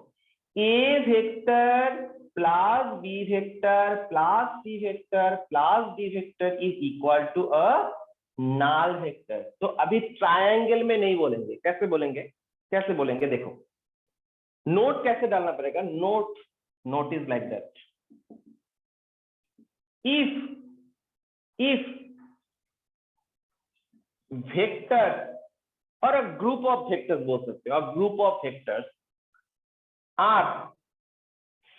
A vector plus B vector plus C vector plus D vector is equal to a null vector. तो अभी ट्रायंगल में नहीं बोलेंगे, कैसे बोलेंगे? देखो नोट कैसे डालना पड़ेगा? Note is like that, if vector और अ ग्रुप ऑफ वेक्टर्स बोल सकते हो, a group of vectors are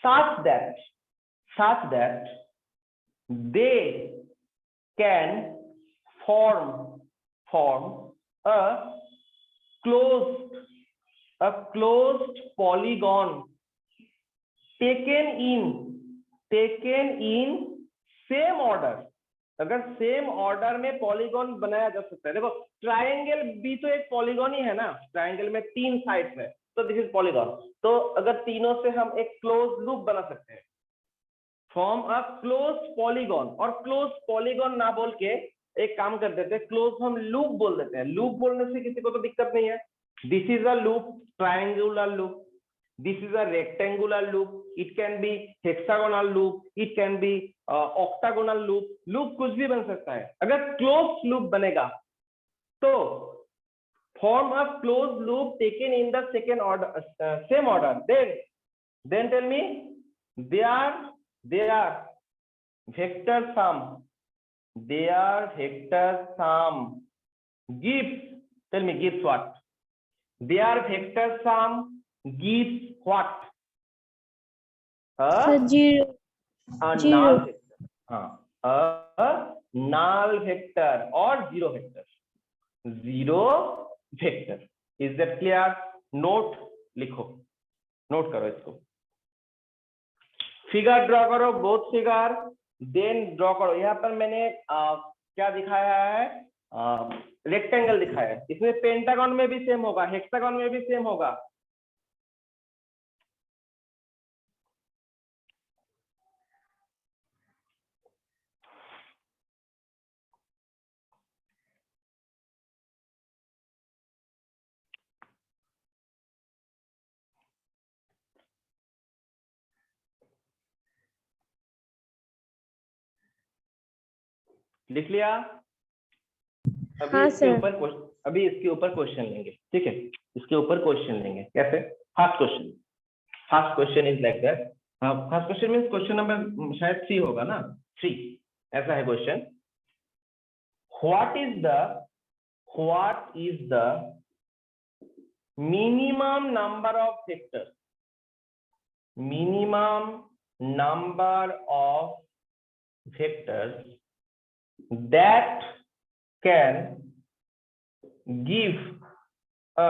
such that they can form a closed polygon taken in same order। अगर सेम ऑर्डर में पॉलीगॉन बनाया जा सकता है, देखो ट्रायंगल भी तो एक पॉलीगॉन ही है ना, ट्रायंगल में 3 साइड्स है, तो दिस इज पॉलीगॉन। तो अगर तीनों से हम एक क्लोज लूप बना सकते हैं, फॉर्म अ क्लोज पॉलीगॉन, और क्लोज पॉलीगॉन ना बोल के एक काम कर देते हैं, क्लोज हम लूप बोल देते हैं। लूप बोलने से किसी को तो दिक्कत नहीं है। This is a loop, triangular loop, this is a rectangular loop, it can be hexagonal loop, it can be octagonal loop, loop कुछ भी बन सकता है। अगर closed loop बनेगा तो form a closed loop taken in the second order, same order, then tell me their vector sum gives, tell me gives what? Their vector sum gives what? Sir, zero. null vector। हाँ, a null vector और zero vector। Is that clear? Note लिखो, note करो इसको। Figure draw करो, both figure, then draw करो। यहाँ पर मैंने क्या दिखाया है? रेक्टेंगल दिखाया है। इसमें पेंटागन में भी सेम होगा, हेक्सागन में भी सेम होगा। लिख लिया? हाँ सर। अभी इसके ऊपर क्वेश्चन लेंगे, ठीक है? इसके ऊपर क्वेश्चन लेंगे। कैसे? First question is like that. First question means question number शायद 3 होगा ना, 3 ऐसा है question. What is the minimum number of vectors, that can give a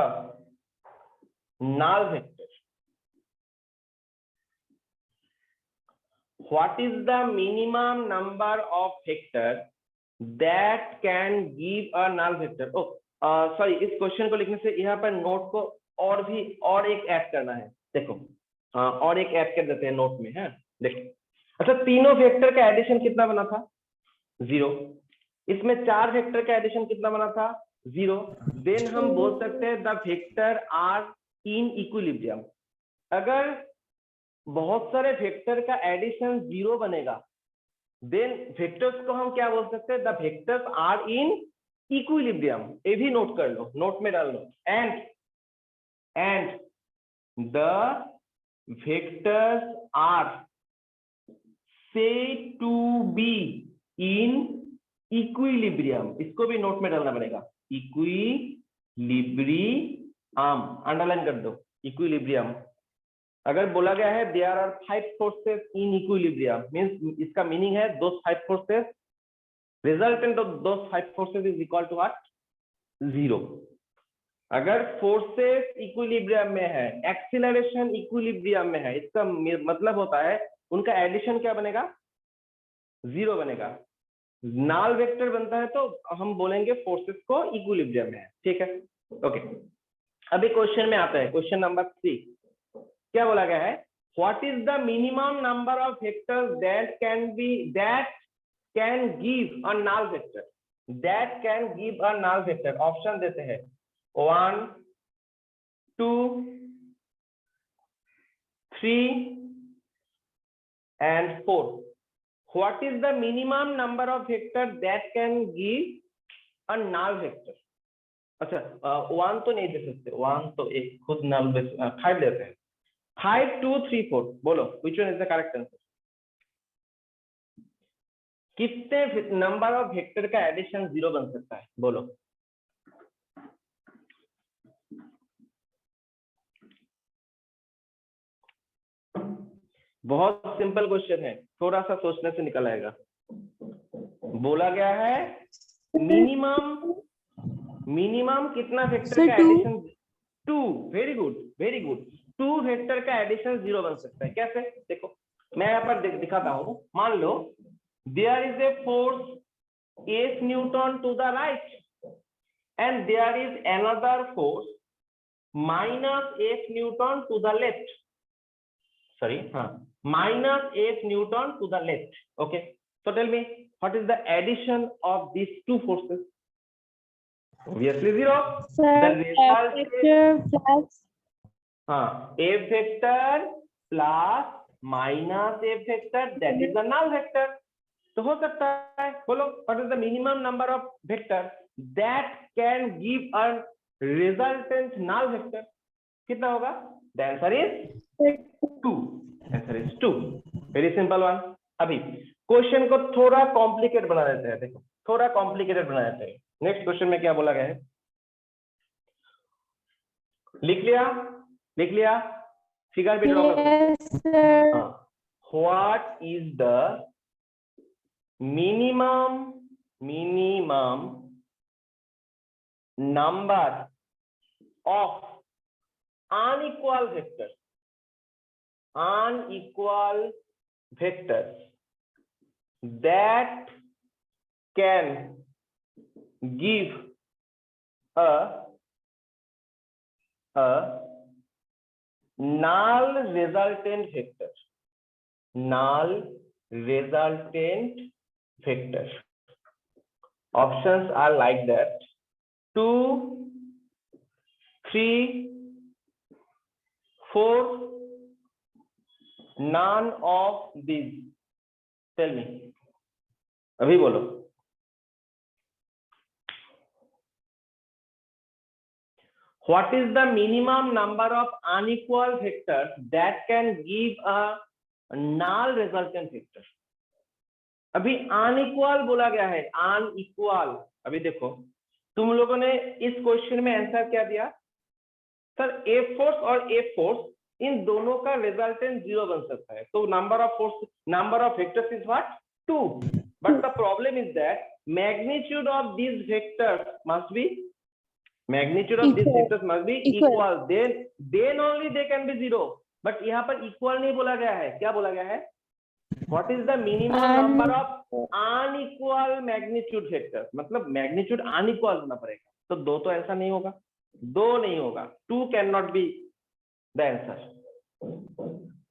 null vector? What is the minimum number of vectors that can give a null vector? Sorry, इस question को लिखने से यहाँ पर नोट को और एक ऐड करना है। देखो, और एक ऐड कर देते हैं नोट में, है? देखो, अच्छा, तीनों वेक्टर का एडिशन कितना बना था? 0। इसमें 4 वेक्टर का एडिशन कितना बना था? 0। देन हम बोल सकते हैं the vector are in equilibrium. अगर बहुत सारे वेक्टर का एडिशन 0 बनेगा, देन वेक्टर्स को हम क्या बोल सकते हैं? The vectors are in equilibrium. ये भी नोट कर लो, नोट में डाल लो। And the vectors are said to be in equilibrium। इसको भी नोट में डालना पड़ेगा। इक्विलिब्रियम, अंडरलाइन कर दो, इक्विलिब्रियम। अगर बोला गया है there are 5 forces in equilibrium, means इसका मीनिंग है those 5 forces, resultant of those 5 forces is equal to what? 0। अगर फोर्सेस इक्विलिब्रियम में है, एक्सीलरेशन इक्विलिब्रियम में है, इसका मतलब होता है उनका एडिशन क्या बनेगा? 0 बनेगा। नल वेक्टर बनता है तो हम बोलेंगे फोर्सेस को इक्विलिब्रियम में है, ठीक है? ओके, अभी क्वेश्चन में आता है, क्वेश्चन नंबर 3। क्या बोला गया है? What is the minimum number of vectors that can give a null vector? Option देते हैं 1 2 3 and 4। What is the minimum number of vectors that can give a null vector? अच्छा, 1 तो नहीं दे सकते, 1 तो एक खुद null 5 देते हैं। 5 2 3 4, बोलो which one is the correct answer? कितने नंबर ऑफ वेक्टर का एडिशन 0 बन सकता है? बोलो। बहुत सिंपल क्वेश्चन है, थोड़ा सा सोचने से निकल आएगा। बोला गया है मिनिमम कितना वेक्टर Sir, का two. Addition 2। Very good very good. 2 vector का एडिशन 0 बन सकता है। कैसे? देखो मैं यहाँ पर दिखाता हूँ। मान लो there is a force F Newton to the right and there is another force minus F Newton to the left. Sorry, minus F Newton to the left. Okay, so tell me what is the addition of these two forces? Obviously 0. Sir, The F result is vector plus. F vector plus minus F vector, that is the null vector. तो हो सकता है, बोलो what is the minimum number of vectors that can give a resultant null vector? कितना होगा? The answer is 2. Answer is 2. Very simple one. अभी question को थोड़ा कॉम्प्लिकेट बना देते हैं। देखो थोड़ा कॉम्प्लिकेटेड बना देते हैं। नेक्स्ट क्वेश्चन में क्या बोला गया है? लिख लिया फिगर भी ड्रॉ कर सकते Yes, sir. हैं। What is the minimum number of unequal vectors that can give a null resultant vector. Options are like that: 2, 3, 4, none of these. Tell me. अभी बोलो। What is the minimum number of unequal vectors that can give a null resultant vector? अभी unequal बोला गया है, unequal. अभी देखो तुम लोगों ने इस क्वेश्चन में आंसर क्या दिया? सर F फोर्स और F फोर्स इन दोनों का रिजल्टेंट 0 बन सकता है। तो number of vectors is what? 2. But the problem is that magnitude of these vectors must be equal. Then only they can be 0. But यहाँ पर इक्वल नहीं बोला गया है। क्या बोला गया है? What is the minimum number of unequal magnitude vectors? मतलब मैग्नीट्यूड अनइक्वल होना पड़ेगा। तो 2 तो ऐसा नहीं होगा, 2 नहीं होगा। 2 can not be the answer.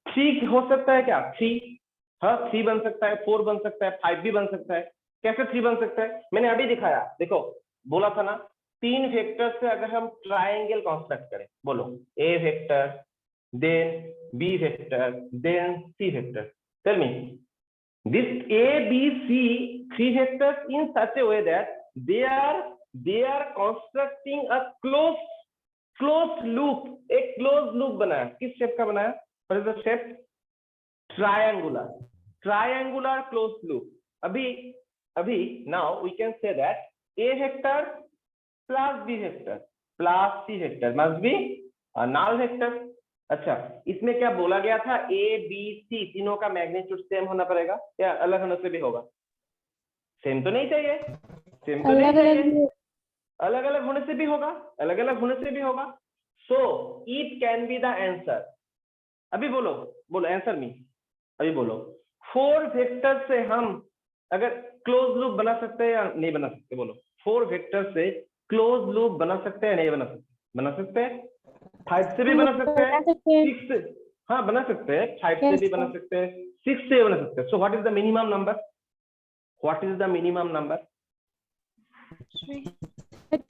3 हो सकता है क्या? 3 बन सकता है, 4 बन सकता है, 5 भी बन सकता है। कैसे 3 बन सकता है? मैंने अभी दिखाया। देखो बोला था ना 3 वेक्टर से अगर हम ट्राइंगल कंस्ट्रक्ट करें, बोलो A vector, then B vector, then C vector. Tell me, this A, B, C 3 vectors in such a way that they are constructing a closed loop. एक closed loop बनाया। किस shape का बनाया? What is the shape? Triangular closed loop. अभी now we can say that A vector plus B vector plus C vector must be a null vector. अच्छा, इसमें क्या बोला गया था? A, B, C तीनों का मैग्नीट्यूड सेम होना पड़ेगा या अलग होने से भी होगा? सेम तो नहीं चाहिए, अलग अलग होने से भी होगा। So it can be the answer. अभी बोलो आंसर मी। अभी बोलो 4 वेक्टर से हम अगर क्लोज लूप बना सकते हैं या नहीं बना सकते? बोलो 4 वेक्टर से क्लोज लूप बना सकते हैं नहीं बना सकते हैं? 5 से भी बना सकते हैं, 6 से बना सकते हैं, 5 से भी बना सकते हैं, 6 से भी बना सकते हैं। सो what is the minimum number? 3.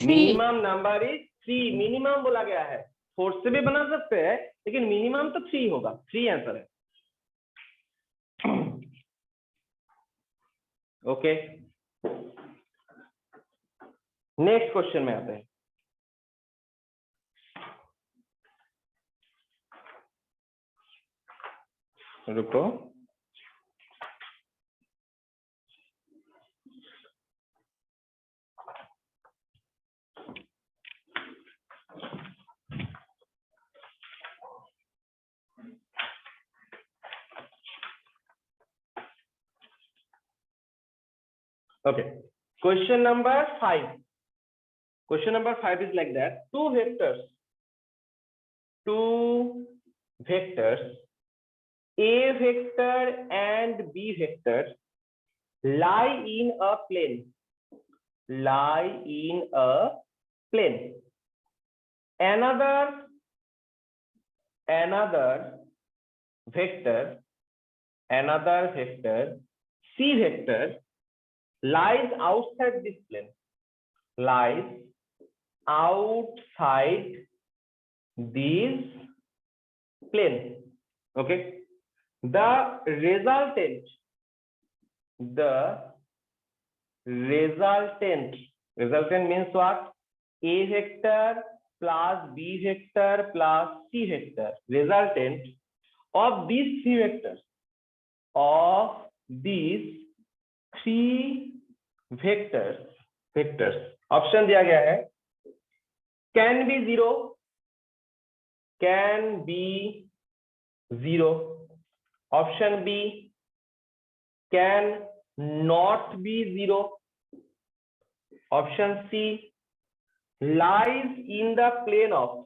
Minimum number is 3। Minimum बोला गया है, 4 से भी बना सकते हैं लेकिन मिनिमम तो 3 होगा। 3 आंसर है। ओके, नेक्स्ट क्वेश्चन में आते हैं। रुको, Okay. Question number 5. Question number 5 is like that. Two vectors, A vector and B vector lie in a plane. Another vector, C vector, lies outside this plane. Lies outside this plane. Okay. The resultant means what? A vector plus B vector plus C vector. Resultant of these three vectors. Option दिया गया है. Can be zero. Option B, can not be zero. Option C, lies in the plane of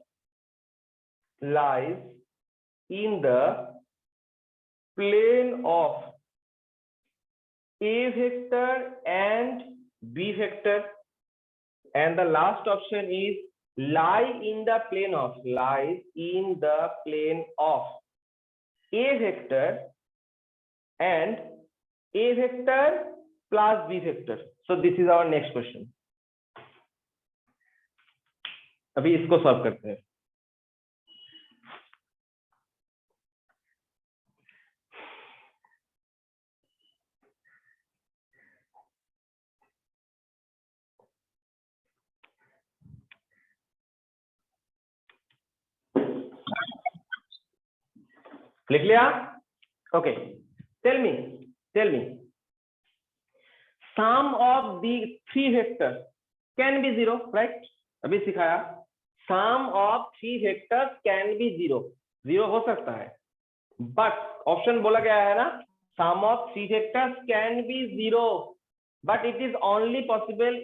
A vector and B vector, and the last option is lies in the plane of A vector and A vector plus B vector. So this is our next question. अभी इसको solve करते हैं. लिख लिया? Okay. Tell me. Sum of the three vectors can be zero, right? अभी सिखाया. Sum of three vectors can be zero. Zero हो सकता है. But option बोला गया है ना? Sum of three vectors can be zero, but it is only possible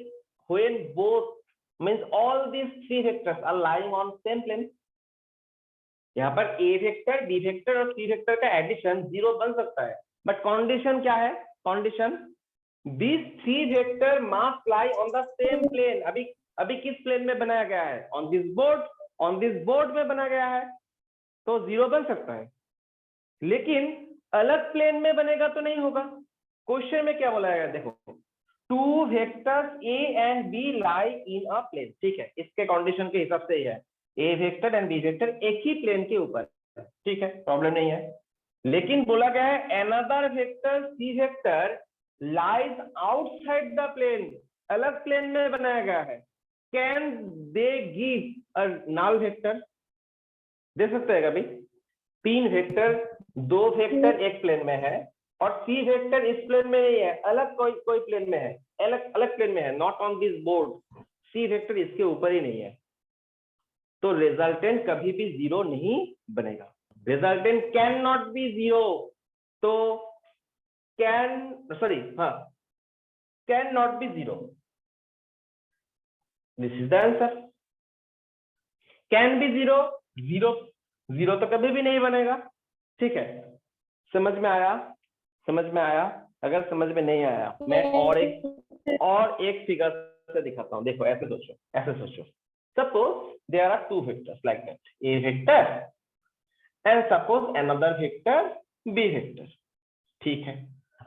when both means all these three vectors are lying on same plane. यहाँ पर A vector, B vector और C वेक्टर का addition zero बन सकता है, but condition क्या है? Condition these three vector must lie on the same plane. अभी किस प्लेन में बनाया गया है? on this board में बनाया गया है, तो जीरो बन सकता है. लेकिन अलग प्लेन में बनेगा तो नहीं होगा. क्वेश्चन में क्या बोला गया? देखो, two vectors A and B lie in a plane. ठीक है, इसके कंडीशन के हिसाब से ही है. A vector and B vector एक ही प्लेन के ऊपर, ठीक है, प्रॉब्लम नहीं है. लेकिन बोला गया है another vector C vector lies outside the plane, अलग प्लेन में बनाया गया है. Can they give a null vector? दे सकते हैं कभी? तीन वेक्टर, दो वेक्टर एक प्लेन में है और C वेक्टर इस प्लेन में नहीं है, अलग कोई प्लेन में है, अलग प्लेन में है, not on this board. C vector इसके ऊपर ही नहीं है, तो रिजल्टेंट कभी भी जीरो नहीं बनेगा. Resultant can not be zero. तो can not be zero. This is the answer. Can be zero तो कभी भी नहीं बनेगा. ठीक है, समझ में आया? अगर समझ में नहीं आया, मैं और एक फिगर से दिखाता हूं. देखो, ऐसे सोचो. Suppose there are two vectors like that, A vector and suppose another vector B vector. ठीक है,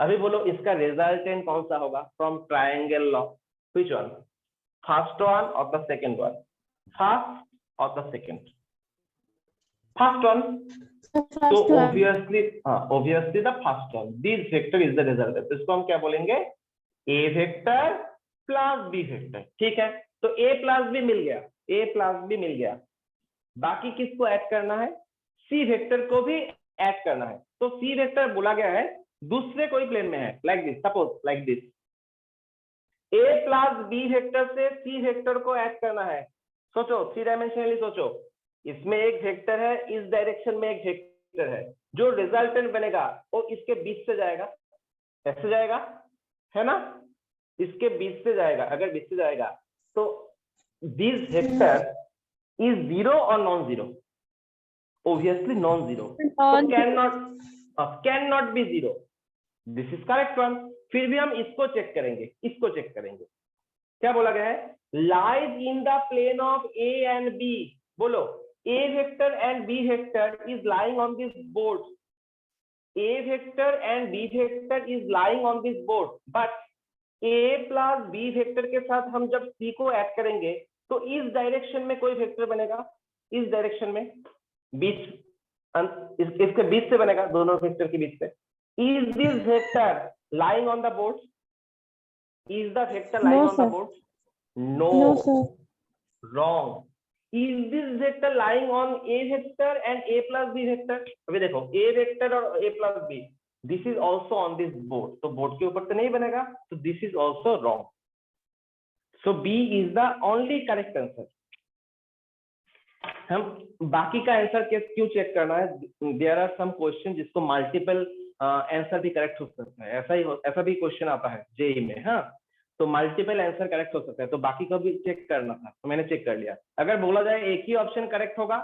अभी बोलो इसका रिजल्टेंट कौन सा होगा? From triangle law, which one? First one or the second one? First or the second? First one. So obviously the first one. This vector is the resultant. इसको हम क्या बोलेंगे? A vector plus B vector. ठीक है, तो A plus B मिल गया. बाकी किसको ऐड करना है? C वेक्टर को भी ऐड करना है. तो C वेक्टर बोला गया है दूसरे कोई प्लेन में है, like this. Suppose like this, A plus B vector से C वेक्टर को ऐड करना है. सोचो, थ्री डायमेंशनली सोचो. इसमें एक वेक्टर है, इस डायरेक्शन में एक वेक्टर है. जो रिजल्टेंट बनेगा वो इसके बीच से जाएगा, ऐसे जाएगा, है ना? इसके बीच से जाएगा, अगर बीच से जाएगा तो दिस वेक्टर इज जीरो और non zero, obviously non zero, तो can not be zero, this is correct one. फिर भी हम इसको चेक करेंगे, इसको चेक करेंगे, क्या बोला गया है, lies in the plane of A and B, बोलो A vector and B vector is lying on this board. A vector and B vector is lying on this board. But A plus B vector के साथ हम जब C को add करेंगे तो इस direction में कोई वेक्टर बनेगा, इस डायरेक्शन में बीच इसके बीच से बनेगा, दोनों वेक्टर के बीच से। Is this vector lying on the board? Is the vector lying No, on the sir. board? No. No, sir. Wrong. Is this vector lying on A vector and A plus B vector? अभी देखो A vector और A plus B, this is also on this board, तो board के ऊपर तो नहीं बनेगा, तो this is also wrong. So B is the only correct answer. हम बाकी का आंसर क्यों चेक करना है? There are some question जिसको मल्टीपल आंसर भी करेक्ट हो सकता है, ऐसा भी क्वेश्चन आता है जेई में, हाँ, तो मल्टीपल आंसर करेक्ट हो सकता है, तो बाकी का भी चेक करना था, तो मैंने चेक कर लिया। अगर बोला जाए एक ही ऑप्शन करेक्ट होगा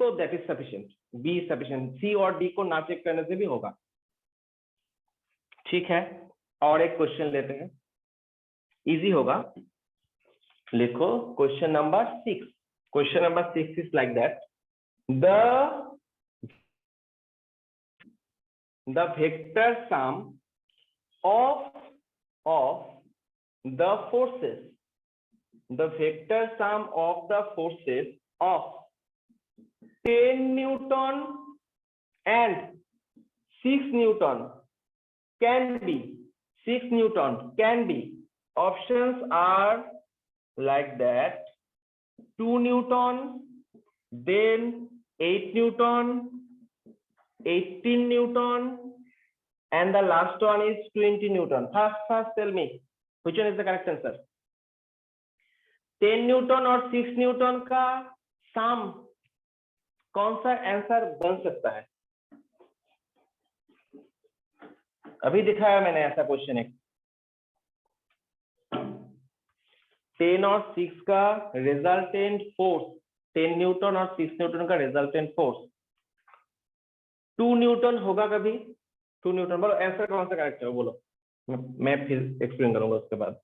तो that is sufficient, B sufficient, C और डी को ना चेक करने से भी होगा। ठीक है, और एक क्वेश्चन लेते हैं, इजी होगा, लिखो question number 6। Question number 6 is like that, the vector sum of the forces, the vector sum of the forces of 10 Newton and 6 Newton can be, 6 Newton can be, options are like that, 2 Newton, then 8 Newton, 18 Newton, and the last one is 20 Newton. First tell me which one is the correct answer? 10 Newton और 6 Newton का सम कौन सा answer बन सकता है? अभी दिखाया मैंने ऐसा क्वेश्चन एक, 10 और 6 का रिजल्टेंट फोर्स, 10 न्यूटन और 6 न्यूटन का रिजल्टेंट फोर्स 2 न्यूटन होगा कभी? 2 न्यूटन, बोलो आंसर कौन सा करेक्ट है, बोलो, मैं फिर एक्सप्लेन करूंगा उसके बाद।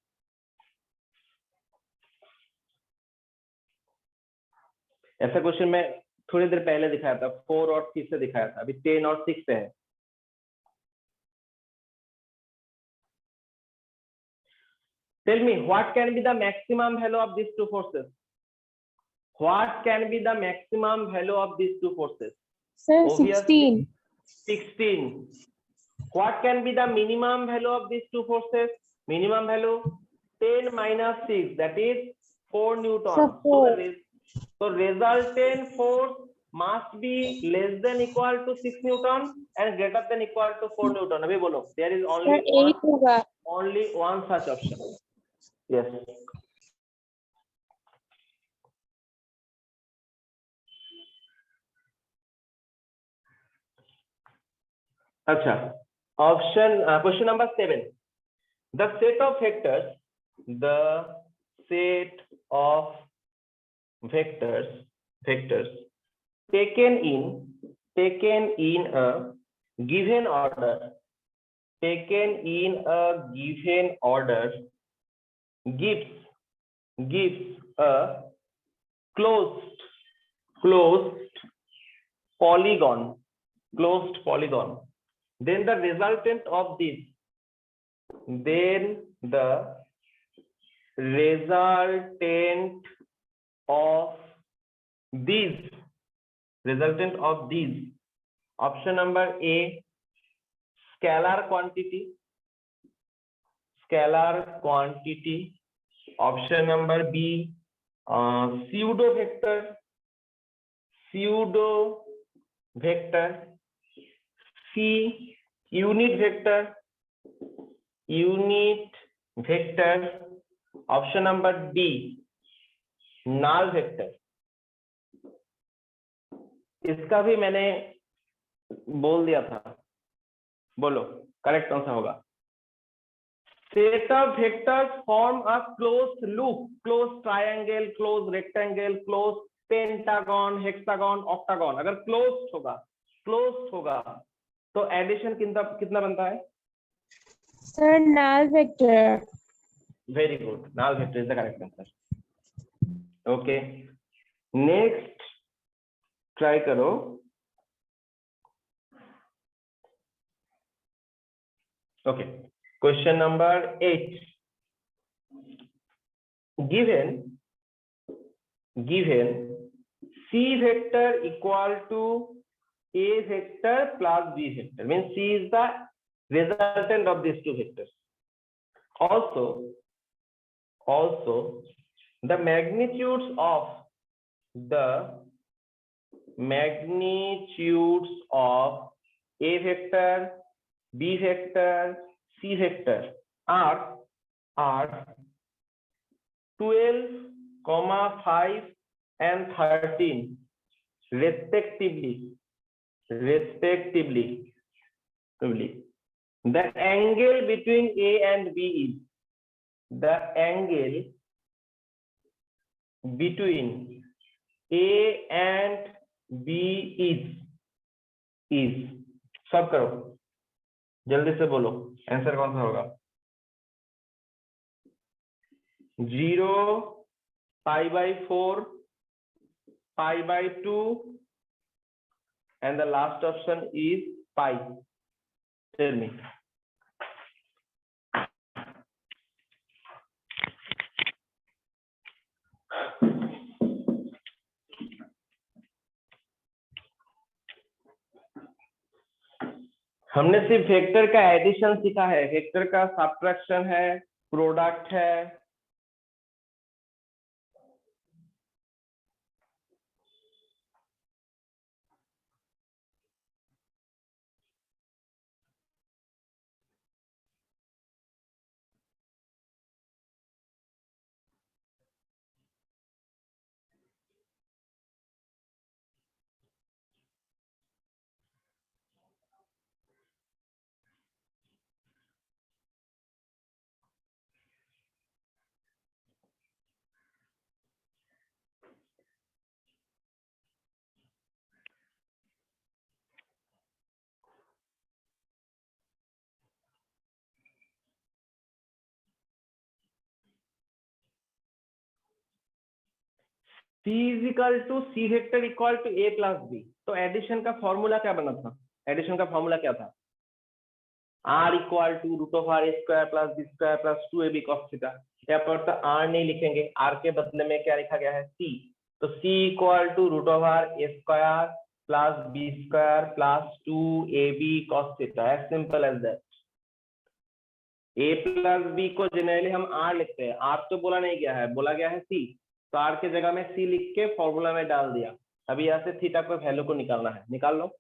ऐसा क्वेश्चन मैं थोड़ी देर पहले दिखाया था, 4 और 6 से दिखाया था, अभी 10 और 6 से है। Tell me what can be the maximum value of these two forces? What can be the maximum value of these two forces? Sir, Obviously, 16. 16. What can be the minimum value of these two forces? Minimum value 10 minus 6, that is 4 Newton. Sir, 4. So resultant force must be less than equal to 6 Newton and greater than equal to 4 Newton. अभी बोलो, there is Sir, 8 होगा. only one such option. Yes. अच्छा, option question number 7, the set of vectors, the set of vectors taken in a given order, taken in a given order gives a closed polygon, then the resultant of this, option number A, scalar quantity, option number B, pseudo vector, C, unit vector, option number D, null vector। इसका भी मैंने बोल दिया था, बोलो correct कौन सा होगा? Set of vectors form a closed loop, closed triangle, closed rectangle, closed pentagon, hexagon, octagon. अगर closed होगा तो एडिशन कितना बनता है? Sir, null vector. Very good. Null vector is the correct answer. Okay. Next, try करो. Okay. Question number 8. Given C vector equal to A vector plus B vector, means C is the resultant of these two vectors. Also, the magnitudes of A vector, B vector, C vector are 12, 5 and 13 respectively. The angle between A and B is सब करो, जल्दी से बोलो answer कौन सा होगा? 0, π/4, π/2 and the last option is pi. Tell me. हमने सिर्फ वेक्टर का एडिशन सीखा है, वेक्टर का सब्ट्रैक्शन है, प्रोडक्ट है. C is equal to C vector equal to A plus B. तो एडिशन का फॉर्मूला क्या बना था? एडिशन का फॉर्मूला क्या था? R equal to √A square plus B square plus 2AB cos theta. यहाँ पर तो R नहीं लिखेंगे, R के बदले में क्या लिखा गया है? C. तो C equal to √A square plus B square plus 2AB cos theta. As simple as that. A plus B को जनरली हम R लिखते हैं. R तो बोला नहीं गया है, बोला गया है C. तो R के जगह में C लिख के फॉर्मूला में डाल दिया. अभी यहाँ से थीटा को वैल्यू को निकालना है, निकाल लो.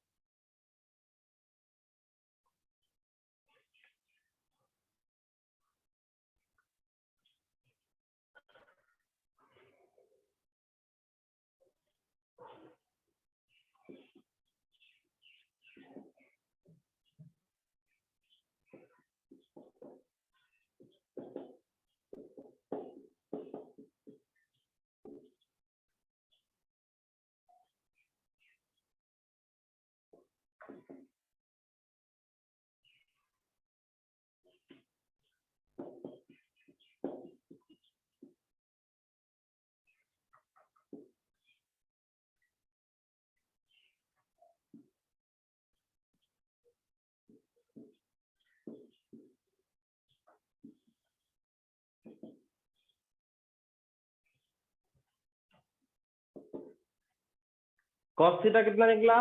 cos थीटा कितना निकला?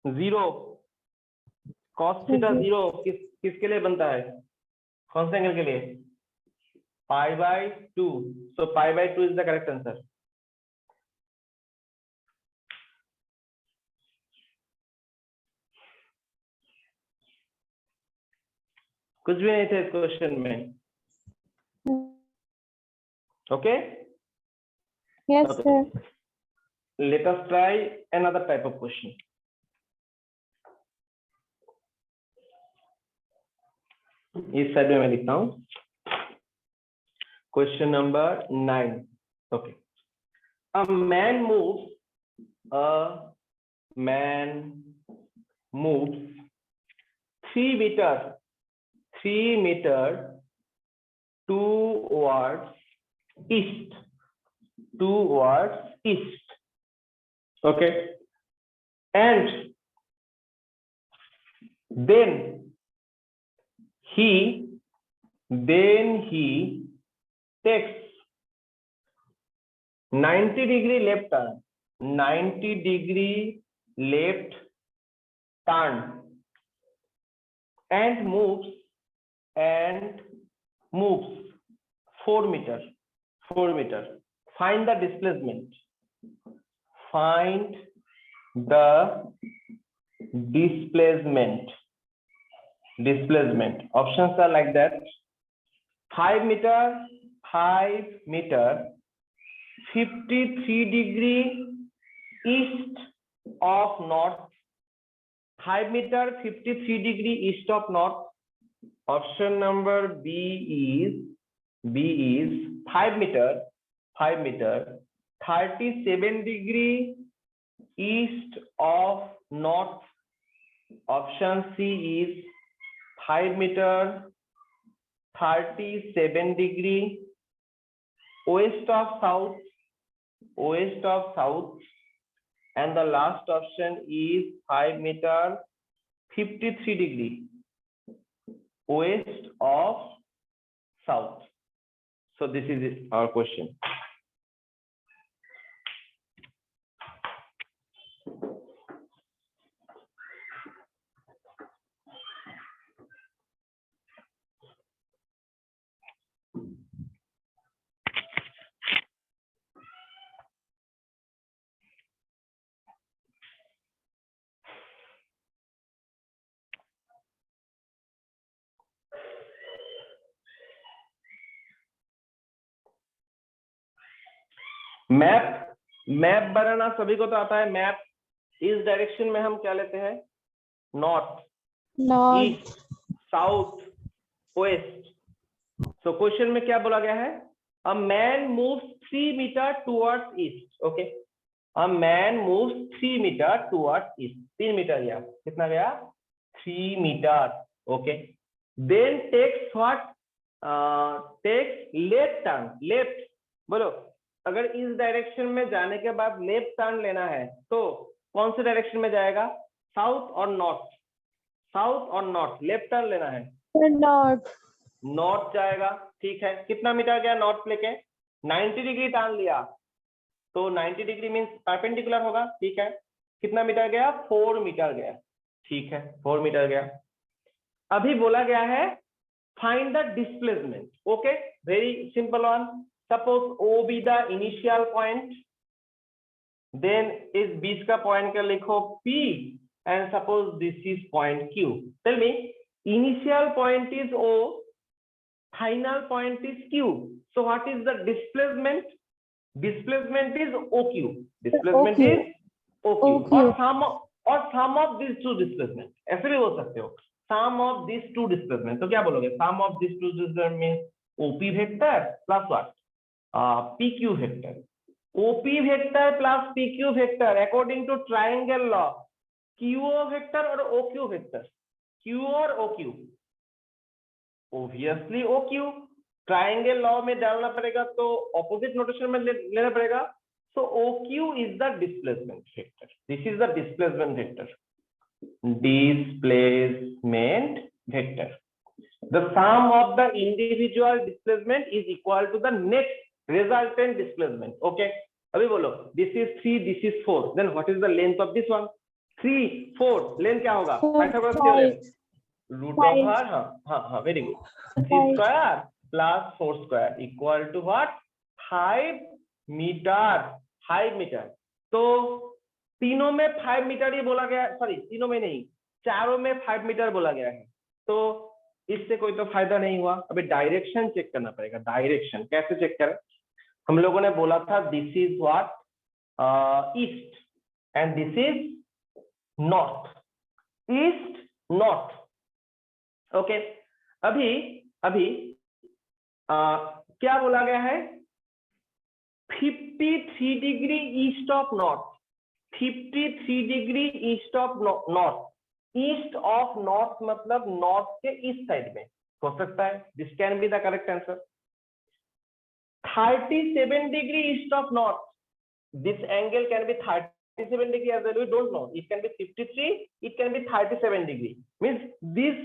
0. cos थीटा 0 किसके लिए बनता है? कौन से एंगल के लिए? π/2. so π/2 is the correct answer. कुछ भी नहीं था इस क्वेश्चन में. Okay? Yes, Okay. sir. Let us try another type of question. इस साइड में मैं लिखता हूँ question number 9. Okay, a man moves 3 meter towards east. Okay, and then he takes 90-degree left turn. 90-degree left turn and moves 4 meter. Find the displacement. Options are like that: 5 meter, 53-degree east of north. 5 meter, 53-degree east of north. Option number B is 5 meter, 37-degree east of north. Option C is 5 meter, 37-degree west of south. And the last option is 5 meter, 53-degree west of south. So this is our question. Map बनाना सभी को तो आता है. Map इस direction में हम क्या लेते हैं? North, east, south, west. So question में क्या बोला गया है? A man moves 3 metre towards east. Okay, a man moves 3 metre towards east. 3 metre गया. कितना गया? 3 metre. Okay, then takes what? Takes left turn. Left बोलो. अगर इस डायरेक्शन में जाने के बाद लेफ्ट टर्न लेना है तो कौन से डायरेक्शन में जाएगा? साउथ और नॉर्थ. लेफ्ट टर्न लेना है, नॉर्थ जाएगा. ठीक है, कितना मीटर गया नॉर्थ लेके? 90 डिग्री टर्न लिया तो 90 डिग्री मींस परपेंडिकुलर होगा. ठीक है, कितना मीटर गया? 4 मीटर गया. ठीक है, 4 मीटर गया. अभी बोला गया है find the displacement. Okay, very simple one. Suppose O be the initial point, then इस बीच का पॉइंट का लिखो P, and suppose this is point Q. Tell me, initial point is O, final point is Q. So what is the displacement? Displacement is OQ. Displacement is OQ. Or sum of these two displacement. ऐसे भी बोल सकते हो, sum of these two displacement. तो क्या बोलोगे? Sum of these two displacement means OP vector plus what? PQ vector. OP vector plus PQ vector according to triangle law. QO vector or OQ vector? Q or OQ? Obviously OQ. Triangle law में डालना पड़ेगा तो opposite notation में लेना पड़ेगा. So OQ is the displacement vector. This is the displacement vector. Displacement vector. The sum of the individual displacement is equal to the net resultant displacement. Okay, अभी बोलो, this is 3, this is 4, then what is the length of this one? 3, 4, length क्या होगा? Pythagoras theorem, root over, हाँ, very good. 3 square plus 4 square equal to what? 5 meter. 5 meter. तो तीनों में 5 metre ही बोला गया, सॉरी तीनों में नहीं, चारों में 5 मीटर बोला गया है. तो इससे कोई तो फायदा नहीं हुआ. अभी डायरेक्शन चेक करना पड़ेगा. डायरेक्शन कैसे चेक करें? हम लोगों ने बोला था this is what? East and this is north. East north. Okay, अभी अभी क्या बोला गया है? 53 degree east of north, 53 degree east of north. East of north मतलब नॉर्थ के ईस्ट साइड में हो सकता है। This can be the correct answer. 37 degree east of north, this angle can be 37 degree as well. We don't know. It can be 53, it can be 37 degree. Means these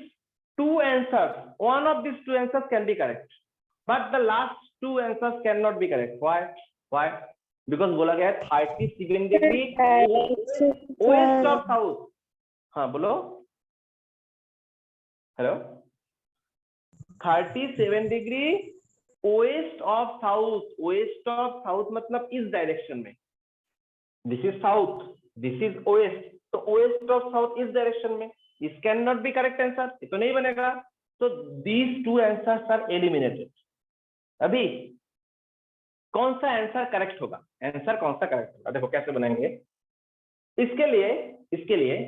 two answers, one of these two answers can be correct, but the last two answers cannot be correct. Why? Why? Because बोला गया है 37 degree west of south. हाँ बोलो, hello. 37 degree west of south, west of south मतलब इस direction में। This is south, this is west, तो west of south इस डायरेक्शन में। This cannot be correct answer, ये तो नहीं बनेगा। तो these two answers are eliminated। अभी कौन सा आंसर करेक्ट होगा? आंसर कौन सा करेक्ट होगा? देखो कैसे बनाएंगे। इसके लिए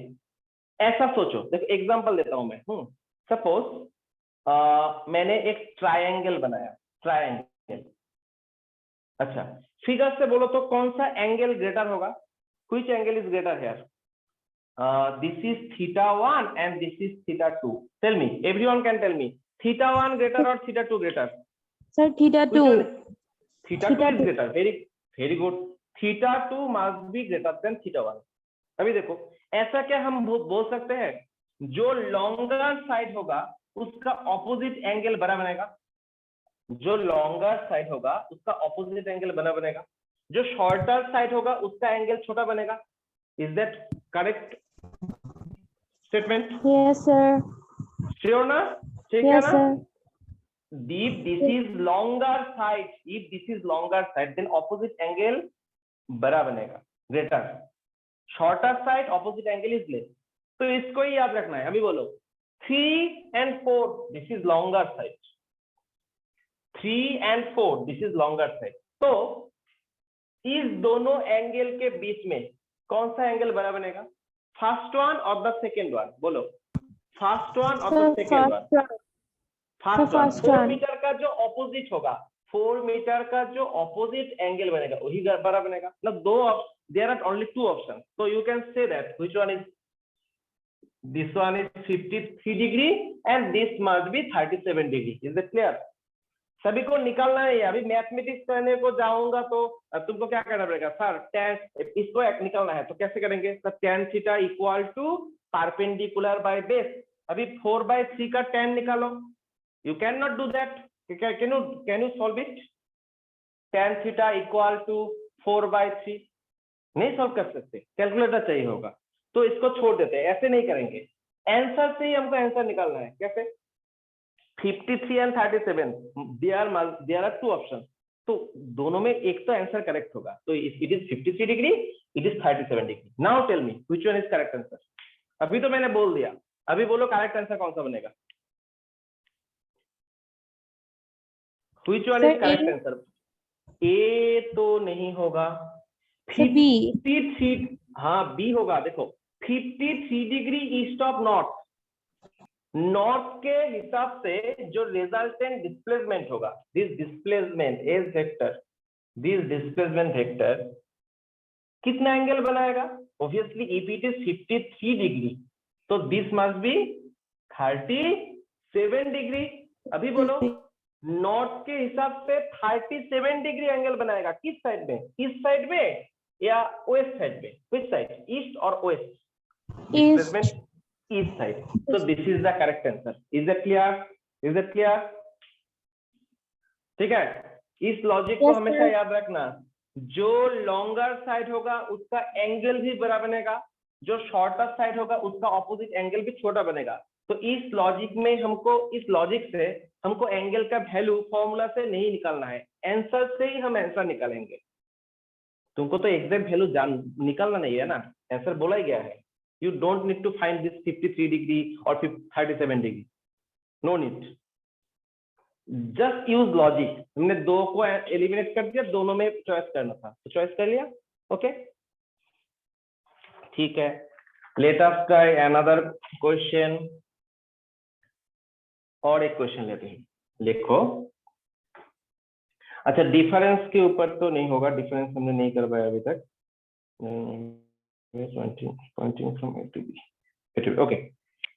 ऐसा सोचो, देखो एग्जांपल देता हूं मैं। सपोज मैंने एक ट्रायंगल बनाया, ट्रायंगल। अच्छा, फिगर से बोलो तो कौन सा एंगल ग्रेटर होगा? Which angle is greater here? This is θ1 and this is θ2. Tell me, everyone can tell me, θ1 greater or θ2 greater? Sir, θ2. θ2 is greater. Very good. θ2 must be greater than θ1. अभी देखो ऐसा क्या हम बोल सकते हैं, जो लॉन्गर साइड होगा उसका ऑपोजिट एंगल बड़ा बनेगा। जो लॉन्गर साइड होगा उसका ऑपोजिट एंगल बड़ा बनेगा। जो शॉर्टर साइड होगा उसका एंगल छोटा बनेगा। Is that correct statement? Yes, sir. Sure ना? ठीक है Yes, ना? sir. If this is longer side, then opposite angle बड़ा बनेगा, greater. Shorter side opposite angle is less. तो इसको ही याद रखना है। अभी बोलो 3 and 4, this is longer side. 3 and 4, this is longer side. तो इस दोनों एंगल के बीच में कौन सा एंगल बड़ा बनेगा? फर्स्ट वन और द सेकेंड वन? बोलो, फर्स्ट वन और the second one? First one 4 metre का जो ऑपोजिट होगा, 4 मीटर का जो ऑपोजिट एंगल बनेगा वही बड़ा बनेगा। मतलब दो, there are only two option, तो you can say that which one is, this one is 53 degree and this must be 37 degree. Is it clear? सभी को निकालना है। अभी मैथमेटिक्स करने को जाऊंगा तो तुमको क्या करना पड़ेगा? सर tan, इसको निकालना है तो कैसे करेंगे? तो tan theta equal to perpendicular by base. अभी 4/3 का tan निकालो। You cannot do that. Can you solve it? Tan theta equal to 4/3 नहीं सॉल्व कर सकते, कैलकुलेटर चाहिए होगा। तो इसको छोड़ देते हैं, ऐसे नहीं करेंगे। आंसर से ही हमको आंसर निकालना है। कैसे? 53 and 37, there are two options, तो दोनों में एक तो आंसर करेक्ट होगा। तो it is 53 degree, it is 37 degree. Now tell me which one is correct answer? अभी तो मैंने बोल दिया, अभी बोलो करेक्ट आंसर कौन सा बनेगा? Which one is correct answer? A तो नहीं होगा। 53, हाँ B होगा। देखो 53 degree east of north, north के हिसाब से जो रिजल्टेंट डिस्प्लेसमेंट होगा, this displacement as vector, this displacement vector कितना एंगल बनाएगा? Obviously if it is 53 degree तो दिस मस्ट बी 37 डिग्री। अभी बोलो नॉर्थ के हिसाब से 37 डिग्री एंगल बनाएगा। किस साइड में? ईस्ट साइड में या वेस्ट साइड में? Which side? ईस्ट और west? Displacement east side. so this is the correct answer. Is that clear? Is that clear? ठीक है, इस लॉजिक को हमेशा याद रखना। जो लॉन्गर साइड होगा उसका एंगल भी बड़ा बनेगा, जो शॉर्टर साइड होगा उसका ऑपोजिट एंगल भी छोटा बनेगा। तो इस लॉजिक में हमको, इस लॉजिक से हमको एंगल का वैल्यू फॉर्मूला से नहीं निकालना है, आंसर से ही हम आंसर निकालेंगे। तुमको तो एग्जैक्ट वैल्यू निकालना नहीं है ना, आंसर बोला ही गया है। You don't need to find this 53 degree or 37 degree. No need. Just use logic. हमने दो को एलिमिनेट कर दिया, दोनों में चॉइस करना था तो चॉइस कर लिया। ओके ठीक है, let us try another question. और एक क्वेश्चन लेते हैं, लिखो। अच्छा, डिफरेंस के ऊपर तो नहीं होगा, डिफरेंस हमने नहीं करवाया अभी तक। pointing from A to B. Okay.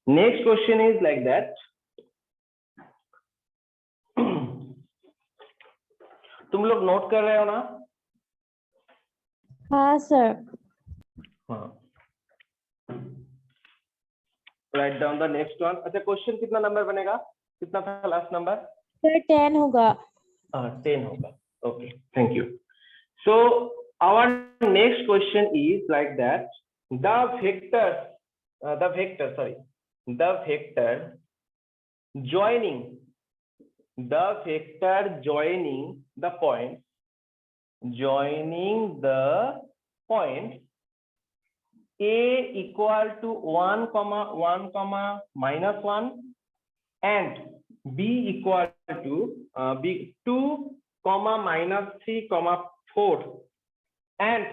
Next question is like that. तुम लोग नोट कर रहे हो ना? हाँ सर। हाँ। Write down the next one. अच्छा, क्वेश्चन कितना नंबर बनेगा? कितना था लास्ट नंबर? सर 10 होगा। 10 होगा. Okay, thank you. So our next question is like that. The vector joining the point A equal to 1, 1, -1 and B equal to B 2, -3, 4 and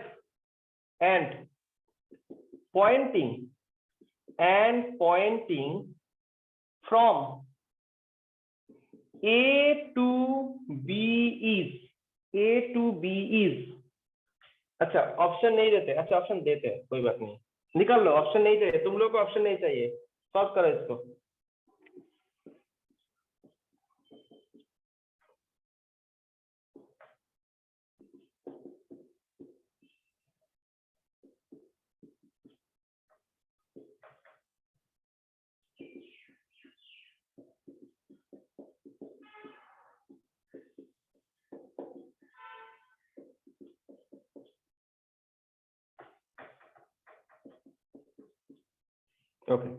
pointing from A to B is अच्छा, option नहीं देते। अच्छा, option देते हैं, कोई बात नहीं, निकाल लो। ऑप्शन नहीं चाहिए तुम लोग को, ऑप्शन नहीं चाहिए, सॉल्व करो इसको। Okay.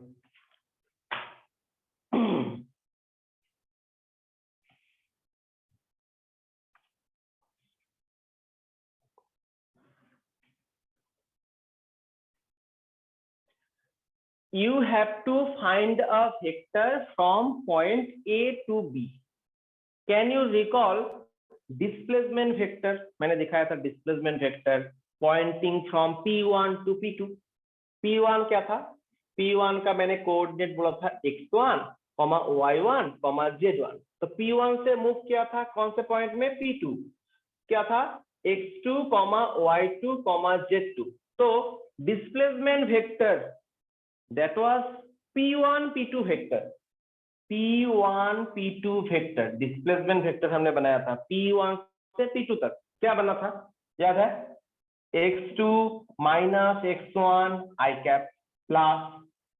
You have to find a vector from point A to B. Can you recall displacement vector? मैंने दिखाया था displacement vector pointing from P1 to P2. P1 क्या था? P1 का मैंने कोऑर्डिनेट बोला था x1, y1, z1. तो P1 से मूव किया था कौन से पॉइंट में? P2. क्या था? x2, y2, z2. तो displacement vector that was P1 P2 vector, P1 P2 vector, displacement vector हमने बनाया था P1 से P2 तक। क्या बना था, याद है? x2 minus x1 I cap plus